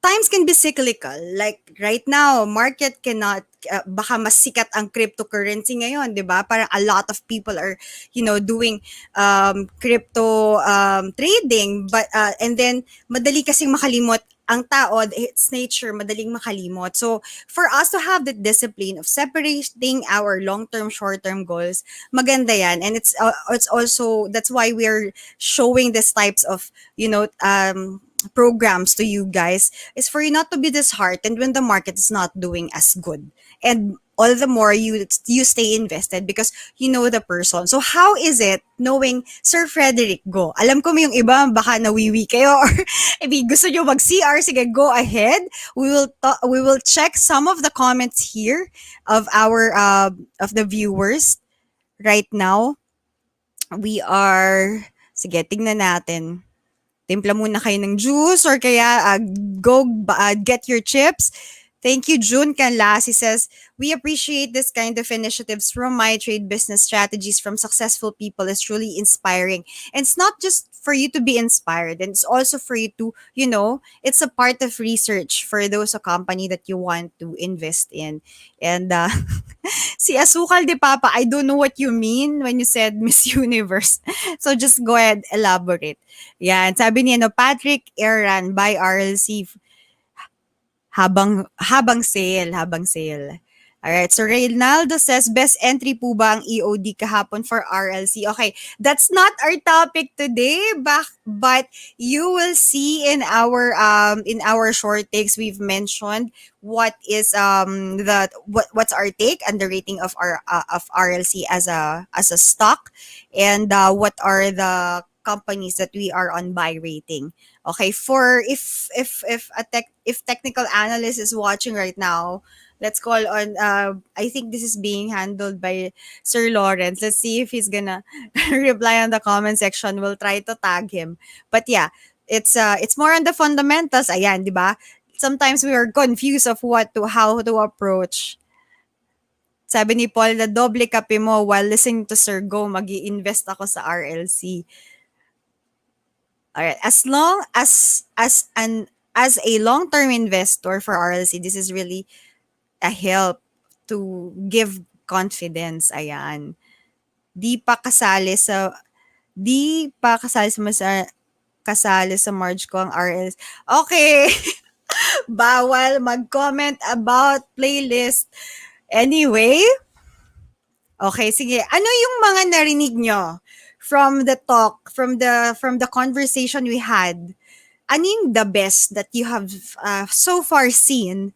times can be cyclical. Like right now, market cannot, baka mas sikat ang cryptocurrency ngayon, di ba? Parang a lot of people are, doing crypto trading. But, and then, madali kasing makalimot ang tao, its nature, madaling makalimot. So, for us to have the discipline of separating our long-term, short-term goals, maganda yan. And it's also, that's why we're showing these types of, programs to you guys, is for you not to be disheartened when the market is not doing as good. And all the more you stay invested because you know the person. So how is it knowing Sir Frederick Go? Alam ko may yung iba baka nawiwi kayo or if gusto nyo mag-CR, sige, go ahead. We will check some of the comments here of our of the viewers right now. We are sige, tingnan natin. Timpla muna kayo ng juice or kaya go get your chips. Thank you, June Canlas. He says, we appreciate this kind of initiatives from my trade business strategies from successful people is truly inspiring. And it's not just for you to be inspired, and it's also for you to, it's a part of research for those a company that you want to invest in. And si Asukal de Papa, I don't know what you mean when you said Miss Universe. So just go ahead, elaborate. Yan, sabi ni Patrick Eran by RLC habang sale. Alright, so Reynaldo says, best entry po ba ang EOD kahapon for RLC? Okay, that's not our topic today, but you will see in our short takes we've mentioned what is what's our take and the rating of RLC as a stock, and what are the companies that we are on buy rating. Okay, for if technical analyst is watching right now, let's call on I think this is being handled by Sir Lawrence. Let's see if he's gonna reply on the comment section. We'll try to tag him. But yeah, it's more on the fundamentals. Ayan, di ba? Sometimes we are confused of how to approach. Sabi ni Paul, na doble kape mo while listening to Sir Go, magi-invest ako sa RLC. Alright, as long as a long-term investor for RLC, this is really a help to give confidence. Ayan. Di pa kasali sa kasali sa merge ko ang RLC. Okay. Bawal mag-comment about playlist. Anyway, okay, sige. Ano yung mga narinig nyo from the talk, from the conversation we had? Ano yung the best that you have so far seen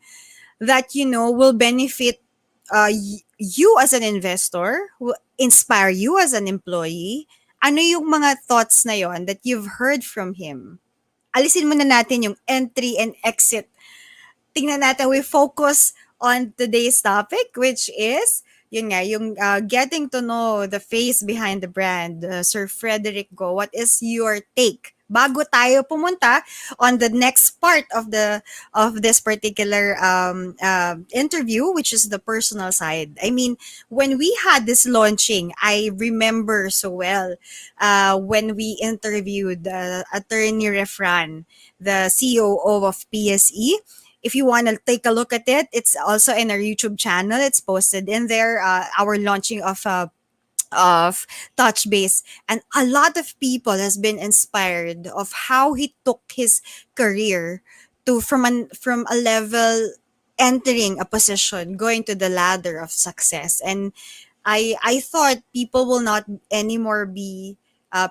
that will benefit you as an investor, will inspire you as an employee? Ano yung mga thoughts na yon that you've heard from him? Alisin muna natin yung entry and exit. Tingnan natin, we focus on today's topic, which is yun nga, yung getting to know the face behind the brand. Sir Frederick Go, what is your take? Bago tayo pumunta on the next part of this particular interview, which is the personal side. I mean, when we had this launching, I remember so well when we interviewed Attorney Refran, the COO of PSE. If you want to take a look at it, it's also in our YouTube channel. It's posted in there. Our launching of TOUCHBASE, and a lot of people has been inspired of how he took his career to from a level entering a position, going to the ladder of success. And I thought people will not anymore be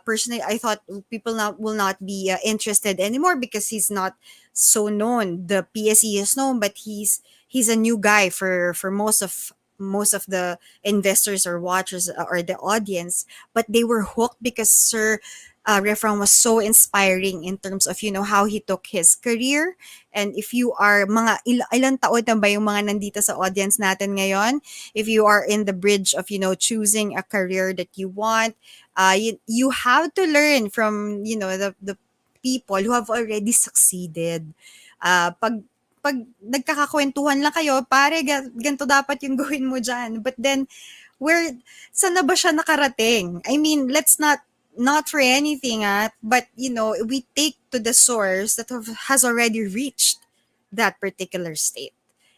personally, I thought people will not be interested anymore because he's not so known. The PSE is known, but he's a new guy for most of the investors or watchers or the audience. But they were hooked because Sir Refran was so inspiring in terms of how he took his career. And if you are mga ilang taon na ba yung mga nandito sa audience natin ngayon, if you are in the bridge of choosing a career that you want, you have to learn from the people who have already succeeded. Pag nagkakakwentuhan lang kayo, pare, ganito dapat yung gawin mo dyan. But then, saan na ba siya nakarating? I mean, let's not for anything, but, we take to the source that has already reached that particular state.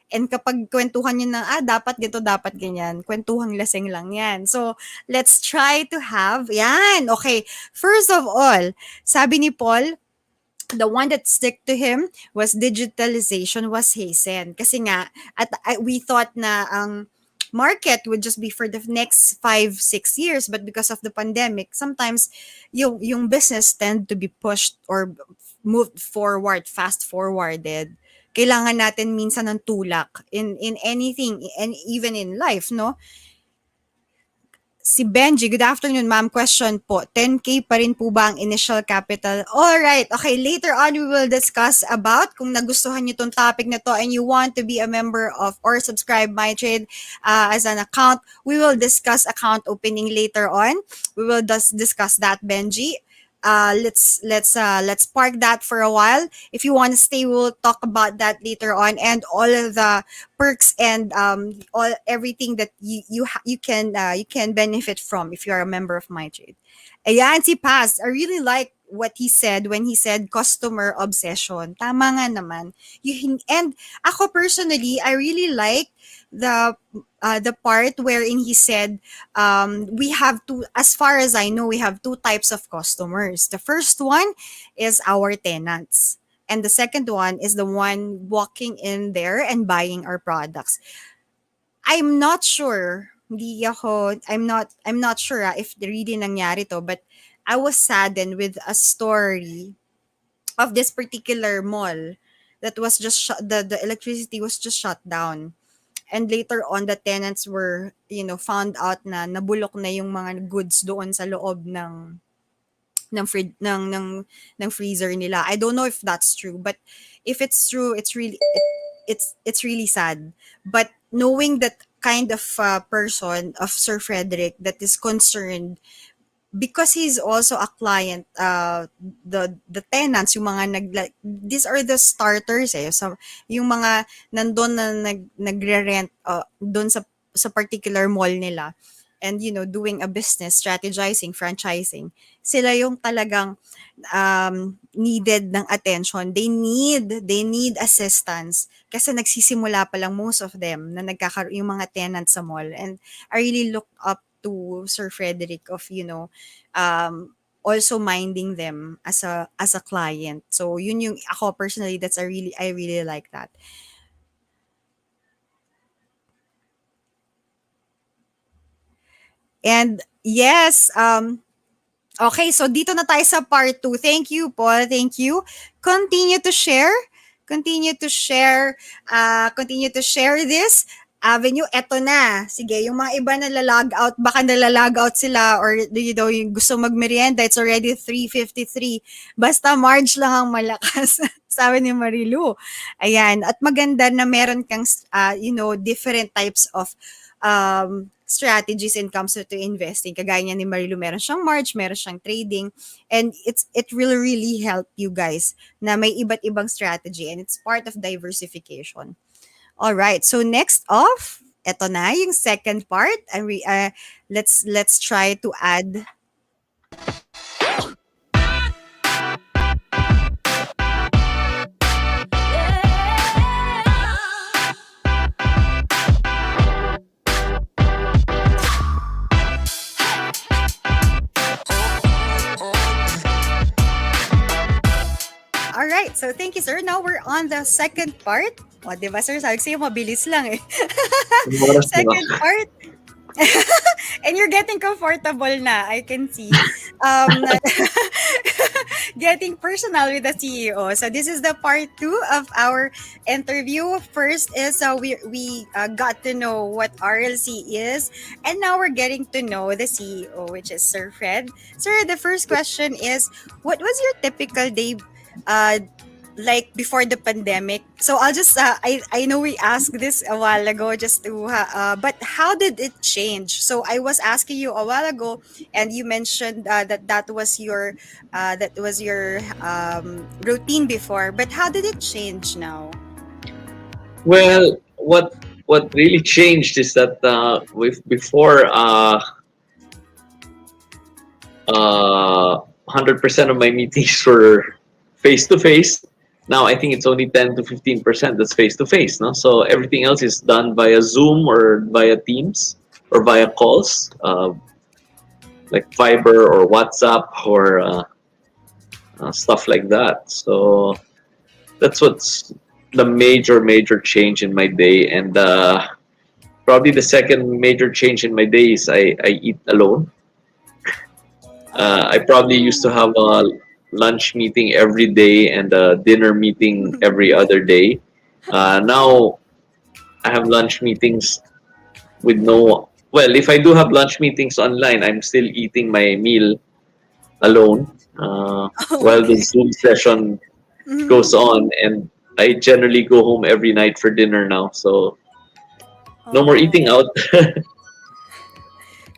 And kapag kwentuhan nyo na, dapat ganito, dapat ganyan, kwentuhang lasing lang yan. So, let's try to have, yan, okay. First of all, sabi ni Paul, the one that stick to him was digitalization was hasten. Kasi nga, we thought na ang market would just be for the next 5-6 years, but because of the pandemic, sometimes yung business tend to be pushed or moved forward, fast forwarded kailangan natin minsan ng tulak in anything and even in life, no? Si Benji, good afternoon, ma'am. Question po, 10K pa rin po ba ang initial capital? Alright, okay, later on we will discuss about kung nagustuhan nyo tong topic na to and you want to be a member of or subscribe my trade as an account. We will discuss account opening later on. We will discuss that, Benji. Let's park that for a while. If you want to stay, we'll talk about that later on and all of the perks and all everything that you can benefit from if you are a member of my trade. Ayan si Paz. I really like what he said when he said customer obsession. Tama nga naman. And ako personally, I really like the part wherein he said we have two, as far as I know, we have two types of customers. The first one is our tenants. And the second one is the one walking in there and buying our products. I'm not sure. I'm not sure if really nangyari to, but I was saddened with a story of this particular mall that was just the electricity was just shut down. And later on, the tenants were, found out na nabulok na yung mga goods doon sa loob ng freezer nila. I don't know if that's true, but if it's true, it's really sad. But knowing that kind of person of Sir Frederick that is concerned because he's also a client, the tenants, yung mga these are the starters so yung mga nandun na nagre-rent doon sa particular mall nila and doing a business, strategizing, franchising, sila yung talagang needed ng attention. They need assistance kasi nagsisimula pa lang most of them na nagkakaroon yung mga tenants sa mall. And I really look up to Sir Frederick of also minding them as a client. So yun yung ako personally, I really like that. And yes, okay, so dito na tayo sa part 2. Thank you, Paul. Thank you. Continue to share this avenue. Eto na. Sige, yung mga iba nalalag out, baka nalalag out sila or yung gusto magmerienda, it's already 3:53. Basta Marge lang ang malakas. Sabi ni Marilu. Ayan. At maganda na meron kang, different types of strategies in comes to investing. Kagaya niya ni Marilu, meron siyang March, meron siyang trading. And it will really help you guys na may iba't ibang strategy and it's part of diversification. All right. So next off, eto na yung second part. And let's try to add. All right. So thank you, sir. Now we're on the second part. O, diba, sir? Sabi ko sa'yo, mabilis lang eh. Second part. And you're getting comfortable na, I can see. Getting personal with the CEO. So this is the part 2 of our interview. First is we got to know what RLC is. And now we're getting to know the CEO, which is Sir Fred. Sir, the first question is, what was your typical day like before the pandemic? So I'll just I know we asked this a while ago just to but how did it change? So I was asking you a while ago and you mentioned that was your routine before, but how did it change now? Well, what really changed is that before 100% of my meetings were face to face. Now I think it's only 10 to 15% that's face to face. No, so everything else is done via Zoom or via Teams or via calls, like Viber or WhatsApp or stuff like that. So that's what's the major change in my day. And probably the second major change in my day is I eat alone. I probably used to have a lunch meeting every day and a dinner meeting every other day. Now I have lunch meetings with no. Well, if I do have lunch meetings online, I'm still eating my meal alone Oh, while the okay. Zoom session Mhm. goes on, and I generally go home every night for dinner now. So no more Oh. eating out.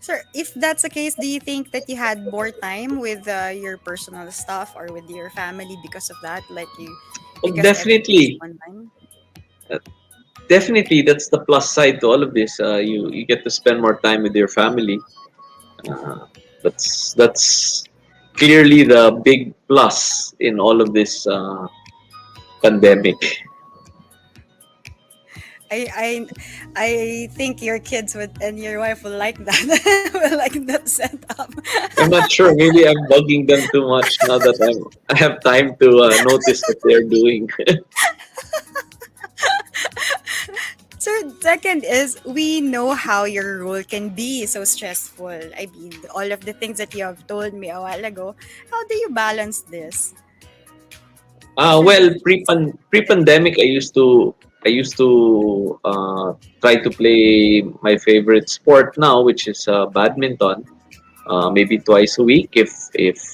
Sir, if that's the case, do you think that you had more time with your personal stuff or with your family because of that? Oh, Because everything is definitely, online? uh, definitely, that's the plus side to all of this. You get to spend more time with your family. Uh, that's clearly the big plus in all of this pandemic. I, I, I think your kids would and your wife will like that. Will like that setup. I'm not sure. Maybe I'm bugging them too much now that I have time to notice what they're doing. So second is we know how your role can be so stressful. I mean, all of the things that you have told me a while ago. How do you balance this? What Well, routines? pre-pandemic, I used to try to play my favorite sport now, which is badminton. Maybe twice a week if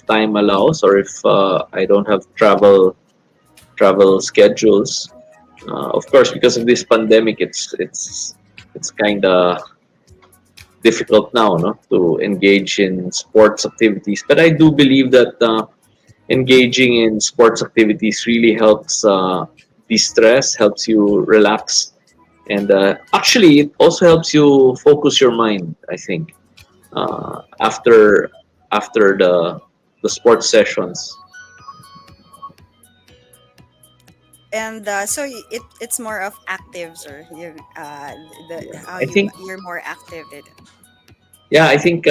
time allows, or if I don't have travel schedules. Of course, because of this pandemic, it's kind of difficult now, no, to engage in sports activities. But I do believe that engaging in sports activities really helps de-stress, helps you relax, and actually, it also helps you focus your mind. I think after the sports sessions. And it's more of active, sir. The how I think you're more active. Yeah, I think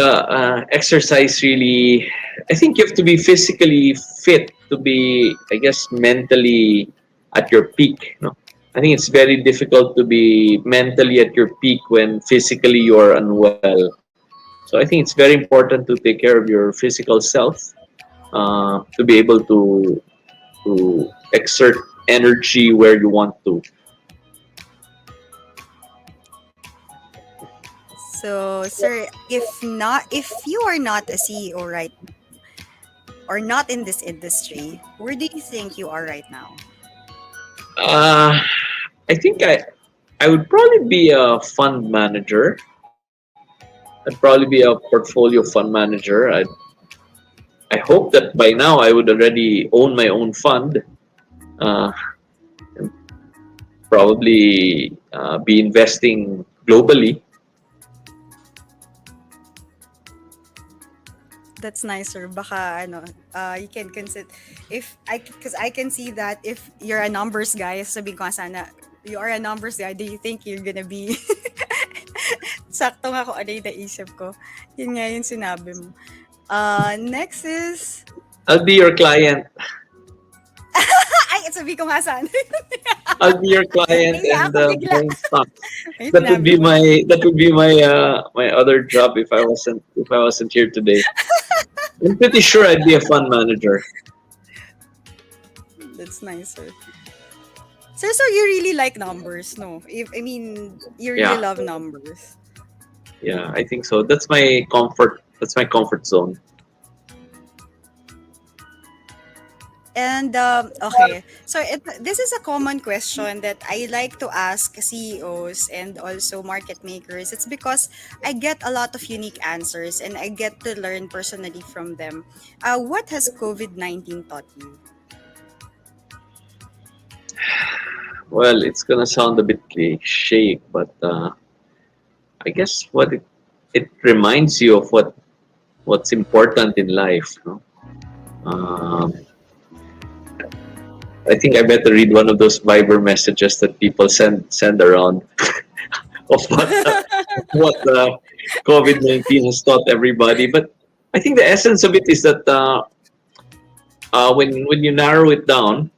exercise really. I think you have to be physically fit to be, I guess, mentally at your peak. No, I think it's very difficult to be mentally at your peak when physically you are unwell. So I think it's very important to take care of your physical self to be able to exert energy where you want to. So, sir, if you are not a CEO right or not in this industry, where do you think you are right now? Uh, I think I would probably be a fund manager. I'd probably be a portfolio fund manager. I hope that by now I would already own my own fund, uh, and probably be investing globally. That's nicer. Baka ano, you can consider because I can see that if you're a numbers guy, sabi ko nga sana you are a numbers guy. Do you think you're gonna be sakto nga kung ano yung naisip ko. Yun nga yung sinabi mo. Next is I'll be your client. ay, sabi ko nga sana. I'll be your client Naiya and ako bigla. buying stocks. May That would sinabi be mo. my other job if I wasn't here today. I'm pretty sure I'd be a fund manager. That's nicer. So you really like numbers, no? I mean, you really Yeah, love numbers. yeah, I think so. That's my comfort. That's my comfort zone. And okay, so this is a common question that I like to ask CEOs and also market makers. It's because I get a lot of unique answers and I get to learn personally from them. What has COVID-19 taught you? Well, it's gonna sound a bit cliche, but I guess it reminds you of what's important in life. No? Um, I think I better read one of those Viber messages that people send around of what COVID-19 has taught everybody. But I think the essence of it is that when you narrow it down,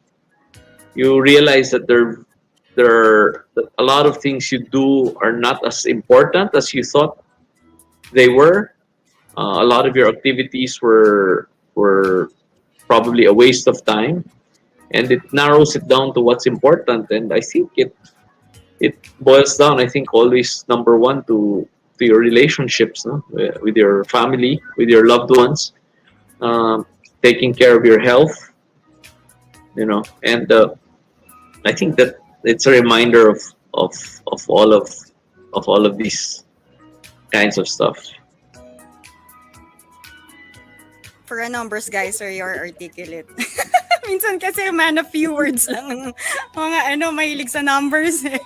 you realize that that a lot of things you do are not as important as you thought they were. A lot of your activities were probably a waste of time. and it narrows it down to what's important. And I think it boils down, I think, always number one to your relationships, no? With your family, with your loved ones, taking care of your health, and I think that it's a reminder of of all of all of these kinds of stuff. For a numbers guy, sir, you're articulate. Minsan kasi man a few words lang ang mga mahilig sa numbers eh.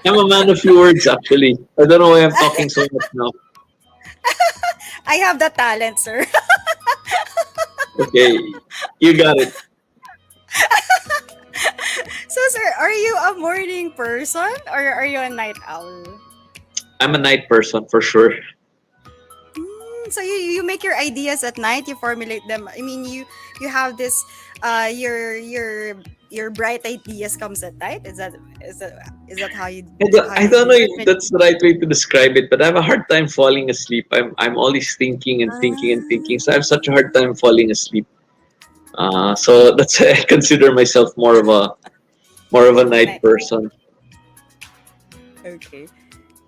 I'm a man of few words, actually. I don't know why I'm talking so much now. I have that talent, sir. Okay, you got it. So, sir, are you a morning person or are you a night owl? I'm a night person for sure. So you make your ideas at night, you formulate them. I mean, you have this your bright ideas comes at night. Is that how you I don't know if do it? that's the right way to describe it, but I have a hard time falling asleep. I'm always thinking and thinking and thinking, so I have such a hard time falling asleep. So that's why I consider myself more of a night Night. person. Okay.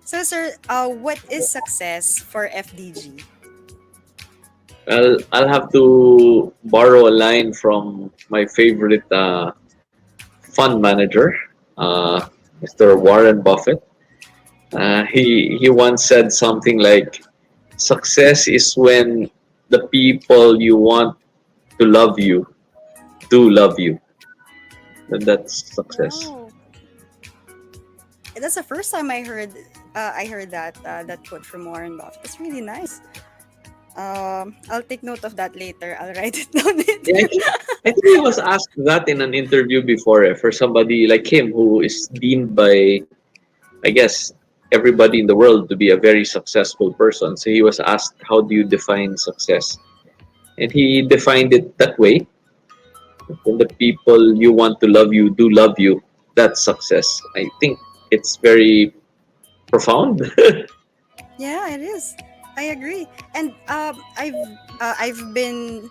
So, sir, what is success for FDG? I'll have to borrow a line from my favorite fund manager, Mr. Warren Buffett. He once said something like, "Success is when the people you want to love you do love you." And that's success. Wow, that's the first time I heard that quote from Warren Buffett. It's really nice. I'll take note of that later. I'll write it down. Yeah, I think he was asked that in an interview before, for somebody like him who is deemed by, I guess, everybody in the world to be a very successful person. So he was asked, "How do you define success?" And he defined it that way: when the people you want to love you do love you, that's success. I think it's very profound. Yeah, it is. I agree. And I've been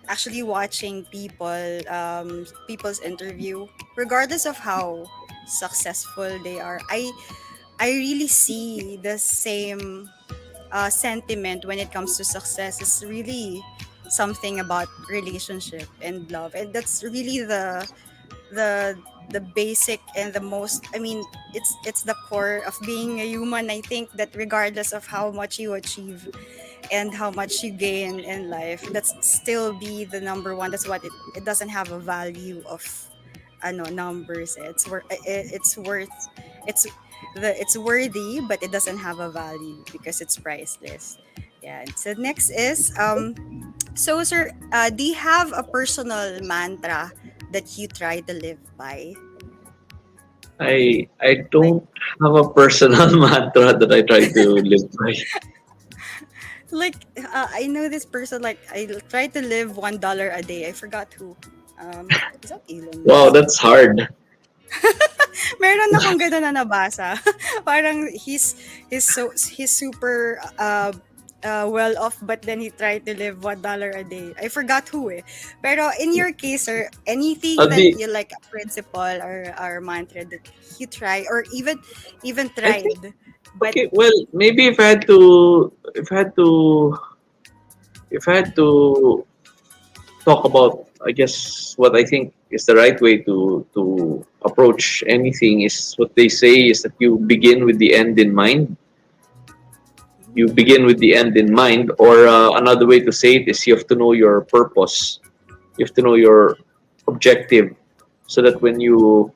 actually watching people's interview, regardless of how successful they are. I really see the same sentiment when it comes to success. It's really something about relationship and love, and that's really the the basic and the most. I mean, it's the core of being a human. I think that regardless of how much you achieve and how much you gain in life, that's still be the number one. That's what it doesn't have a value of numbers. It's worthy, but it doesn't have a value because it's priceless. Yeah. So next is so, sir, do you have a personal mantra that you try to live by? I Like, don't have a personal mantra that I try to live by. I know this person. Like, I try to live $1 a day. I forgot who. Is that Elon Wow, Musk? that's hard. Meron akong gano'n na nabasa. Parang he's super well off, but then he tried to live $1 a day. I forgot who eh. Pero in your case, sir, anything I'll that be. you like a principle or mantra that you try or even I think tried, but okay. Well, maybe if I had to talk about, I guess, what I think is the right way to approach anything is what they say is that you begin with the end in mind. You begin with the end in mind, or another way to say it is you have to know your purpose. You have to know your objective, so that when you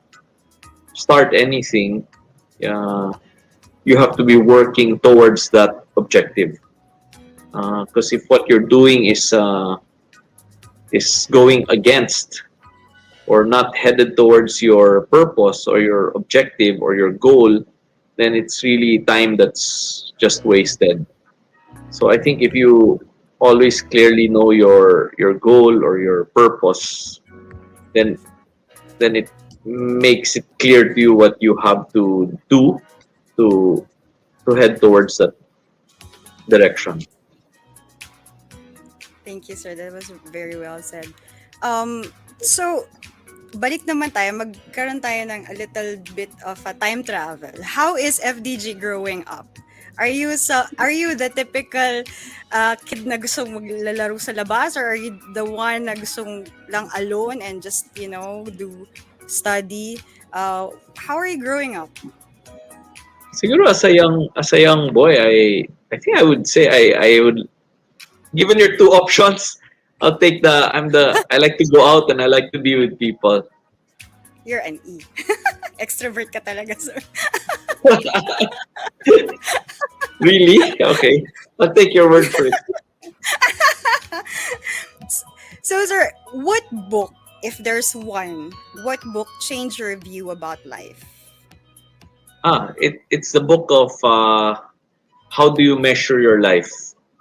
start anything, uh, you have to be working towards that objective. Because if what you're doing is going against or not headed towards your purpose or your objective or your goal, then it's really time that's just wasted. So I think if you always clearly know your goal or your purpose, then it makes it clear to you what you have to do to head towards that direction. thank you, sir. That was very well said. Um, So, balik naman tayo, magkaroon tayo ng a little bit of a time travel. How is FDG growing up? Are you the typical kid na gustong maglalaro sa labas, or are you the one na gustong lang alone and just, do study? How are you growing up? Siguro as a young boy, I think I would say I would, given your two options, I'll take I like to go out and I like to be with people. You're an E. Extrovert ka talaga, sir. Really? Okay. I'll take your word for it. So, sir, what book, if there's one, what book changed your view about life? It's the book of How Do You Measure Your Life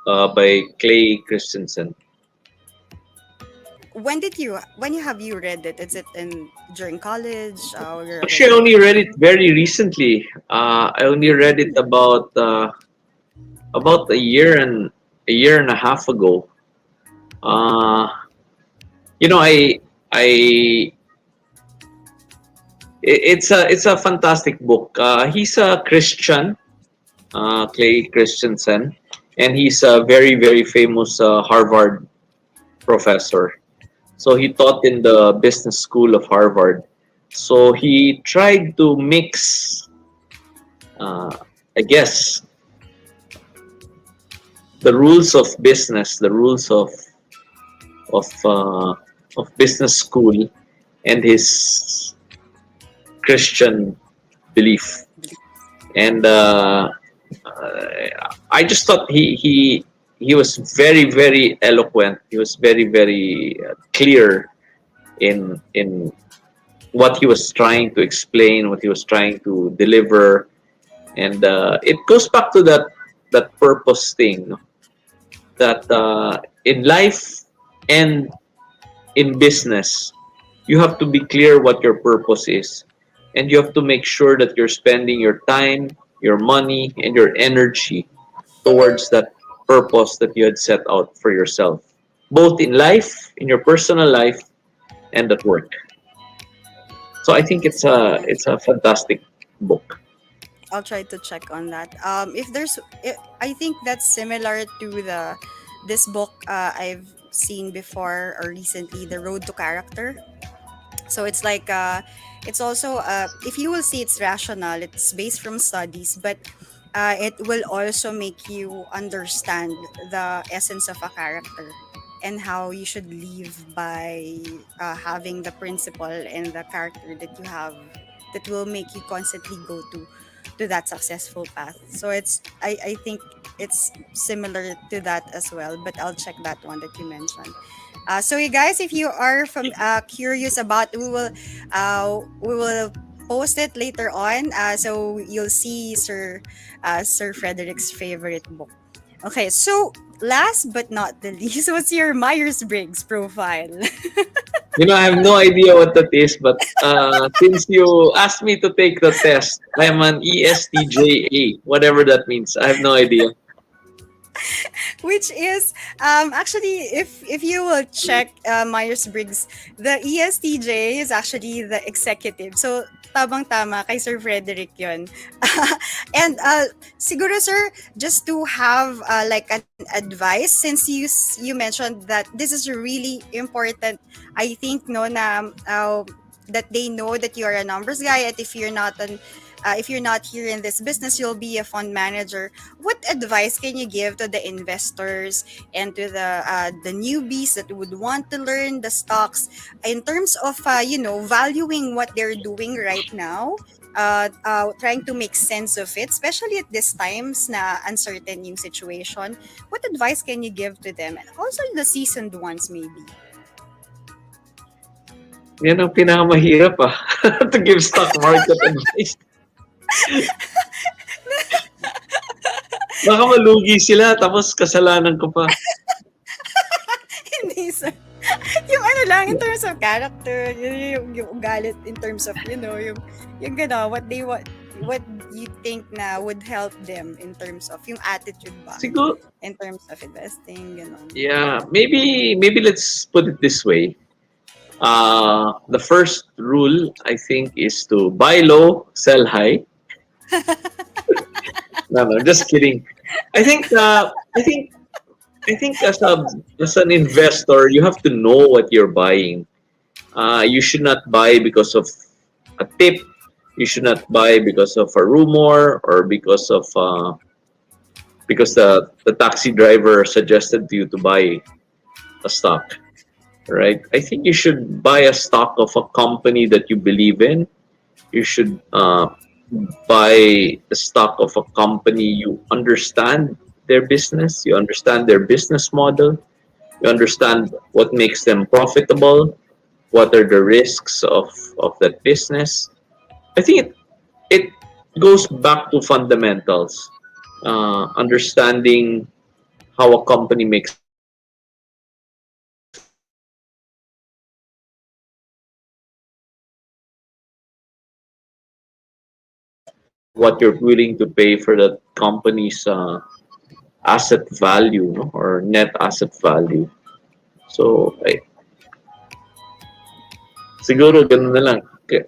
by Clay Christensen. When you have you read it? Is it in during college, or you're Actually, I already only read it working? very recently. I only read it about a year and a half ago. Uh, you know, I it's a fantastic book. He's a Christian, Clay Christensen, and he's a very famous Harvard professor. So he taught in the business school of Harvard. So he tried to mix, uh, I guess, the rules of business, the rules of uh, of business school, and his Christian belief. And I just thought he was very eloquent. He was very clear in what he was trying to explain, what he was trying to deliver, and it goes back to that purpose thing, no? That in life and in business, you have to be clear what your purpose is, and you have to make sure that you're spending your time, your money, and your energy towards that purpose that you had set out for yourself, both in life, in your personal life, and at work. So I think Nice. it's a fantastic book. I'll try to check on that. If there's, I think that's similar to this book I've seen before or recently, The Road to Character. So it's like it's also if you will see, it's rational, it's based from studies, but it will also make you understand the essence of a character and how you should live by having the principle and the character that you have, that will make you constantly go to that successful path. So I think it's similar to that as well, but I'll check that one that you mentioned. So you guys, if you are from curious about, we will post it later on. So you'll see Sir Frederick's favorite book. Okay, so last but not the least, what's your Myers Briggs profile? You know, I have no idea what that is, but since you asked me to take the test, I'm an ESTJA, whatever that means. I have no idea. Which is actually, if you will check Myers Briggs, the ESTJ is actually the executive. So tabang tama kay Sir Frederick yon. And siguro sir, just to have like an advice, since you mentioned that this is really important, I think no na that they know that you are a numbers guy, and if you're not here in this business, you'll be a fund manager. What advice can you give to the investors and to the newbies that would want to learn the stocks in terms of valuing what they're doing right now, trying to make sense of it, especially at these times na uncertain yung situation? What advice can you give to them, and also the seasoned ones maybe? Yan ang pinakamahirap to give stock market advice. Baka malugi sila tapos kasalanan ko pa. Hindi sir. Yung ano lang, in terms of character, yung ugalit in terms of, yung what you think na would help them in terms of yung attitude ba? Siguro, In terms of investing, gano'n. yeah, maybe let's put it this way. The first rule, I think, is to buy low, sell high. No, no, just kidding. I think, uh, I think, I think as an investor, you have to know what you're buying. You should not buy because of a tip. You should not buy because of a rumor or because the taxi driver suggested to you to buy a stock. Right? I think you should buy a stock of a company that you believe in. You should buy the stock of a company you understand their business, you understand their business model, you understand what makes them profitable, what are the risks of that business. I think it goes back to fundamentals, understanding how a company makes money, understanding what you're willing to pay for that company's asset value, no? Or net asset value. So, siguro ganun na lang. Okay.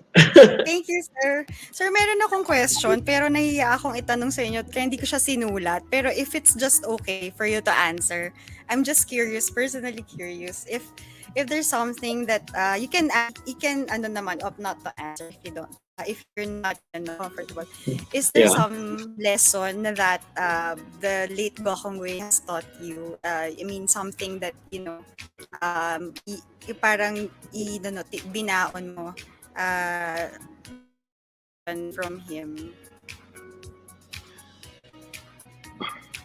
Thank you, sir. Sir, meron akong question, pero nahihiya akong itanong sa inyo kaya hindi ko siya sinulat. Pero if it's just okay for you to answer, I'm just curious, personally curious, if there's something that you can ano naman opt not to answer if you don't if you're not comfortable. Is there Yeah. some lesson that the late Gokong Wei has taught you? I mean, something that, parang binaon mo from him,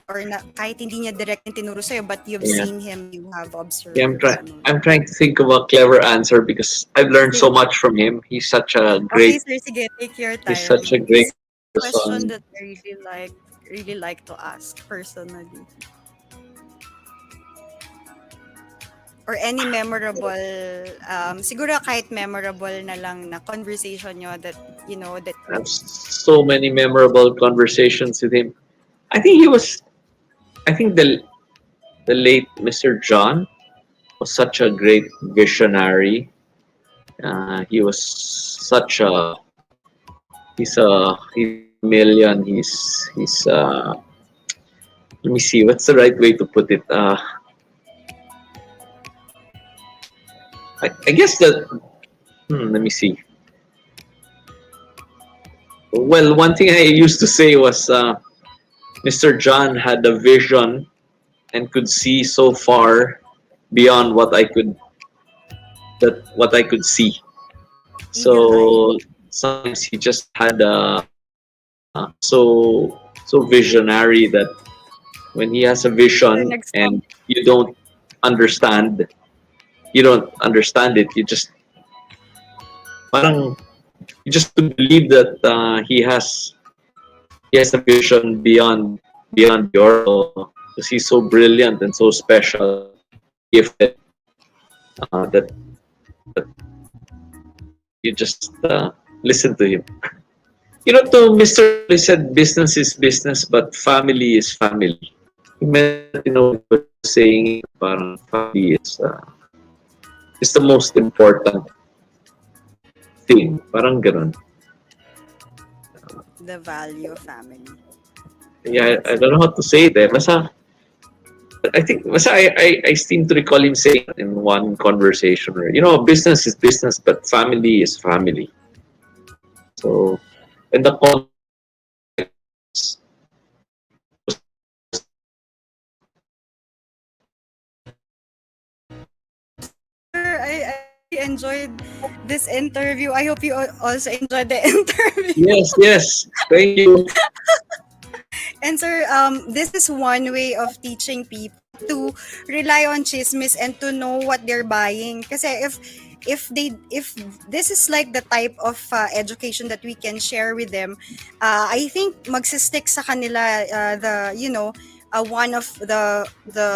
or na, kahit hindi niya direct tinuro sa'yo but you've Yeah. seen him, you have Yeah, observed or ganun. I'm trying to think of a clever answer because I've learned so Sige. much from him. Okay, sir, sige, take your He's time. such a This great is a question person. that I really like to ask personally. Or any memorable, siguro kahit memorable na lang na conversation nyo that, that I have so many memorable conversations with him. I think he was I think the late Mr. John was such a great visionary. He was such a he's a chameleon. Let me see what's the right way to put it. I guess that let me see. Well, one thing I used to say was Mr. John had a vision and could see so far beyond what I could see. eagle eye. So sometimes he just had he was so visionary that when he has a Pero vision nag-stop. and understand you don't understand it. You just parang you just have to believe that he has a vision beyond yours. So, because he's so brilliant and so special, gifted, that you just listen to him. You know, to Mr. He said business is business, but family is family. He meant that, when saying it, parang family is the most important thing. Parang ganun. The value of family. Yeah, That's I don't know how to say it. Basta, I think basta I seem to recall him saying it in one conversation. Where, business is business, but family is family. So, in the context, Sir, I really enjoyed this interview. I hope you also enjoyed the interview. yes, yes. Thank you. And sir, this is one way of teaching people to rely on chismis and to know what they're buying. Kasi if this is like the type of education that we can share with them, I think magsistick sa kanila one of the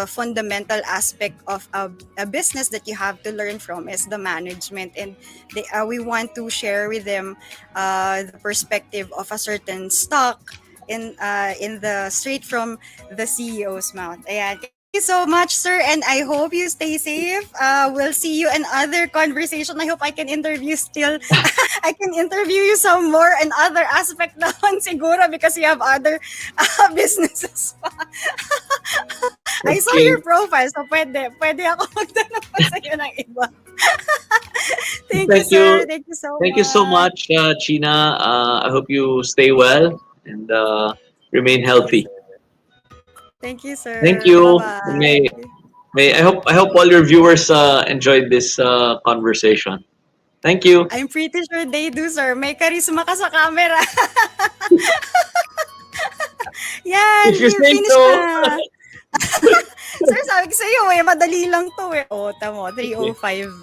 fundamental aspect of a business that you have to learn from is the management, and we want to share with them the perspective of a certain stock in the straight from the CEO's mouth. Ayan. Thank you so much, sir, and I hope you stay safe. We'll see you in other conversation. I hope I can interview still. I can interview you some more and other aspect naman siguro because you have other businesses pa. I saw Okay. your profile, so pwede ako magtanong pa sa'yo ng iba. Thank you, Thank sir. you. Thank you so Thank you so much. much, China. I hope you stay well and remain Thank you, healthy. sir. Thank you, Thank sir. you. Bye-bye. May I hope all your viewers enjoyed this conversation. Thank you. I'm pretty sure they do, sir. May charisma ka sa camera. Yan, If you say finish so. na. Sir, sabi ko sa'yo eh, madali lang to eh. O, tamo, Okay. 3:05.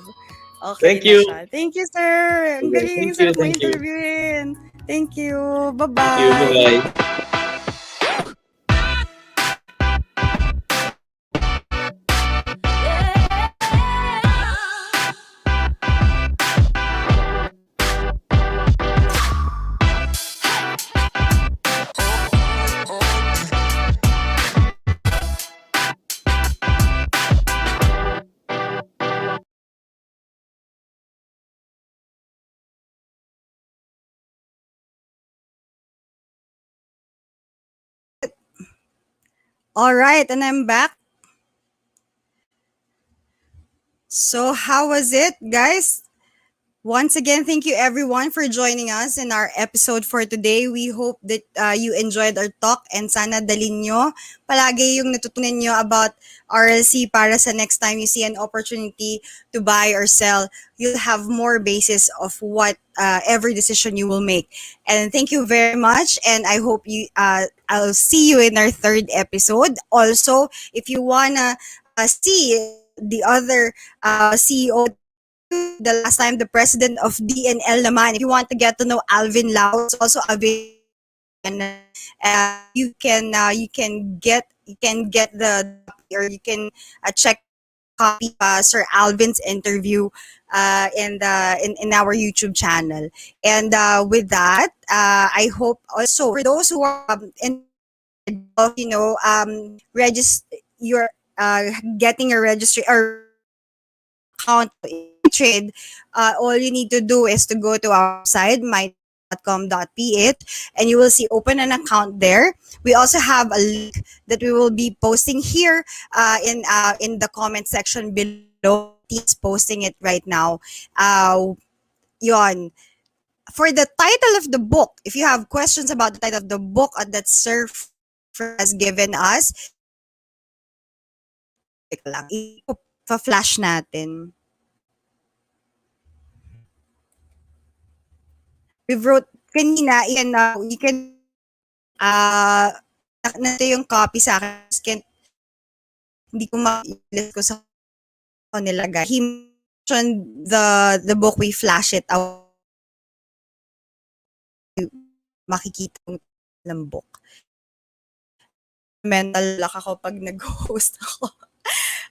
Okay Thank na you. siya. Thank you, sir. Ang Okay. galing, Thank you. sarap mo Thank you. interviewin. Thank you. Thank you. Bye Bye-bye. bye. All right, and I'm back. So, how was it, guys? Once again, thank you everyone for joining us in our episode for today. We hope that you enjoyed our talk and sana dalin nyo palagi yung natutunan nyo about RLC para sa next time you see an opportunity to buy or sell. You'll have more basis of what every decision you will make. And thank you very much. And I hope I'll see you in our third episode. Also, if you wanna see the other CEO the last time the president of DNL naman. If you want to get to know Alvin Lau, it's also available and you can get the copy or you can check copy Sir Alvin's interview in our YouTube channel. And with that, I hope also for those who are interested of register your getting a registry or account in trade, all you need to do is to go to our website, mytrade.com.ph, and you will see open an account there. We also have a link that we will be posting here in the comment section below. He's posting it right now. Yon. For the title of the book, if you have questions about the title of the book that Sir has given us, lang, i-flash natin. We wrote kanina, you can nandito yung copy sa akin. Hindi ko ma-list ko sa nilagay. He mentioned the book, we flash it out. Makikita ng book. Mental lock ako pag nag-host ako.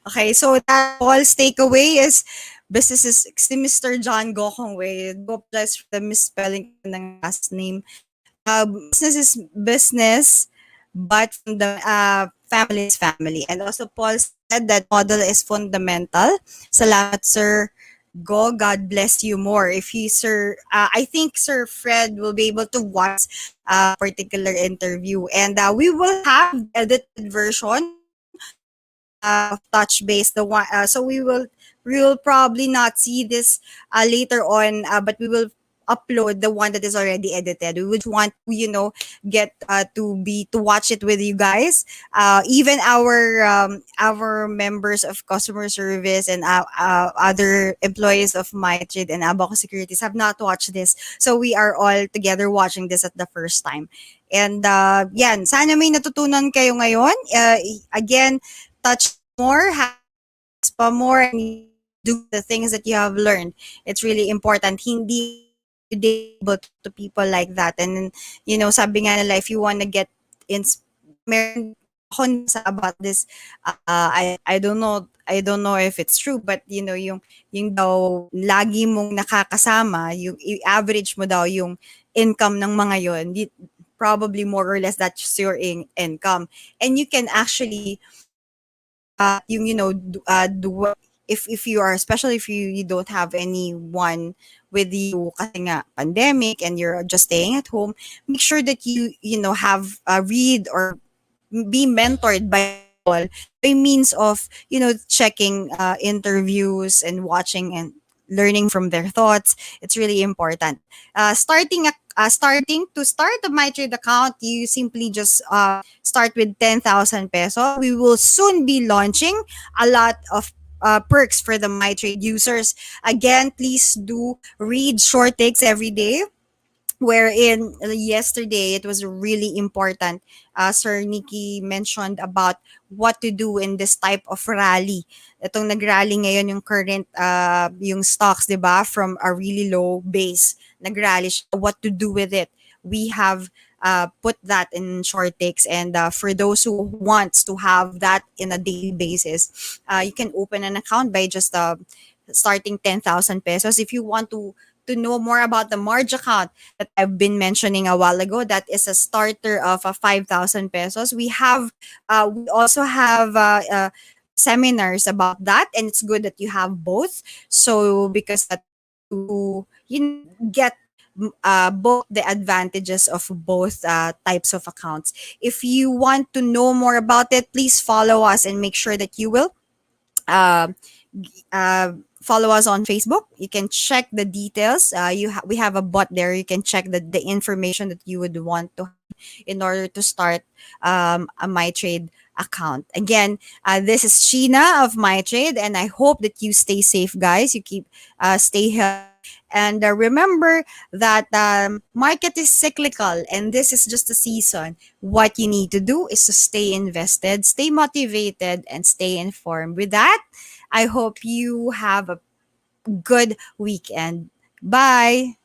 Okay, so that Paul's takeaway is business is si Mr. John Gokong Way. Go plus the misspelling ng last name. Business is business, but from the family is family. And also Paul said that model is fundamental. Salamat, Sir Go. God bless you more. If you, Sir, I think Sir Fred will be able to watch a particular interview. And we will have the edited version of TOUCHBASE. The one, so we will probably not see this later on, but we will upload the one that is already edited. We would want to, get to watch it with you guys. Even our members of customer service and other employees of MyTrade and Abaco Securities have not watched this. So we are all together watching this at the first time. And yan, sana may natutunan kayo ngayon. Again, touch more, have pa more, and do the things that you have learned. It's really important. Hindi able to people like that. And, sabi nga nila, if you want to get meron ako about this, I don't know if it's true, but, yung daw, lagi mong nakakasama, yung average mo daw yung income ng mga yon, probably more or less that's your income. And you can actually yung do, if you are, especially if you don't have anyone with you kasi nga pandemic and you're just staying at home, make sure that you have read or be mentored by people by means of checking interviews and watching and learning from their thoughts. It's really important. Starting to start a MyTrade account, you simply just start with 10,000 peso. We will soon be launching a lot of perks for the MyTrade users. Again, please do read short takes every day, wherein yesterday it was really important. Sir Nikki mentioned about what to do in this type of rally. Itong nagrally ngayon yung current yung stocks, 'di ba? From a really low base, nagrally siya. What to do with it? We have put that in short takes, and for those who wants to have that in a daily basis, you can open an account by just starting 10,000 pesos. If you want to know more about the Marge account that I've been mentioning a while ago, that is a starter of 5,000 pesos. We also have seminars about that, and it's good that you have both. So because to get both the advantages of both types of accounts. If you want to know more about it, please follow us and make sure that you will uh, follow us on Facebook. You can check the details. We have a bot there. You can check the information that you would want to in order to start a MyTrade account. Again, this is Sheena of MyTrade, and I hope that you stay safe, guys. You keep stay healthy. And remember that market is cyclical, and this is just a season. What you need to do is to stay invested, stay motivated, and stay informed. With that, I hope you have a good weekend. Bye.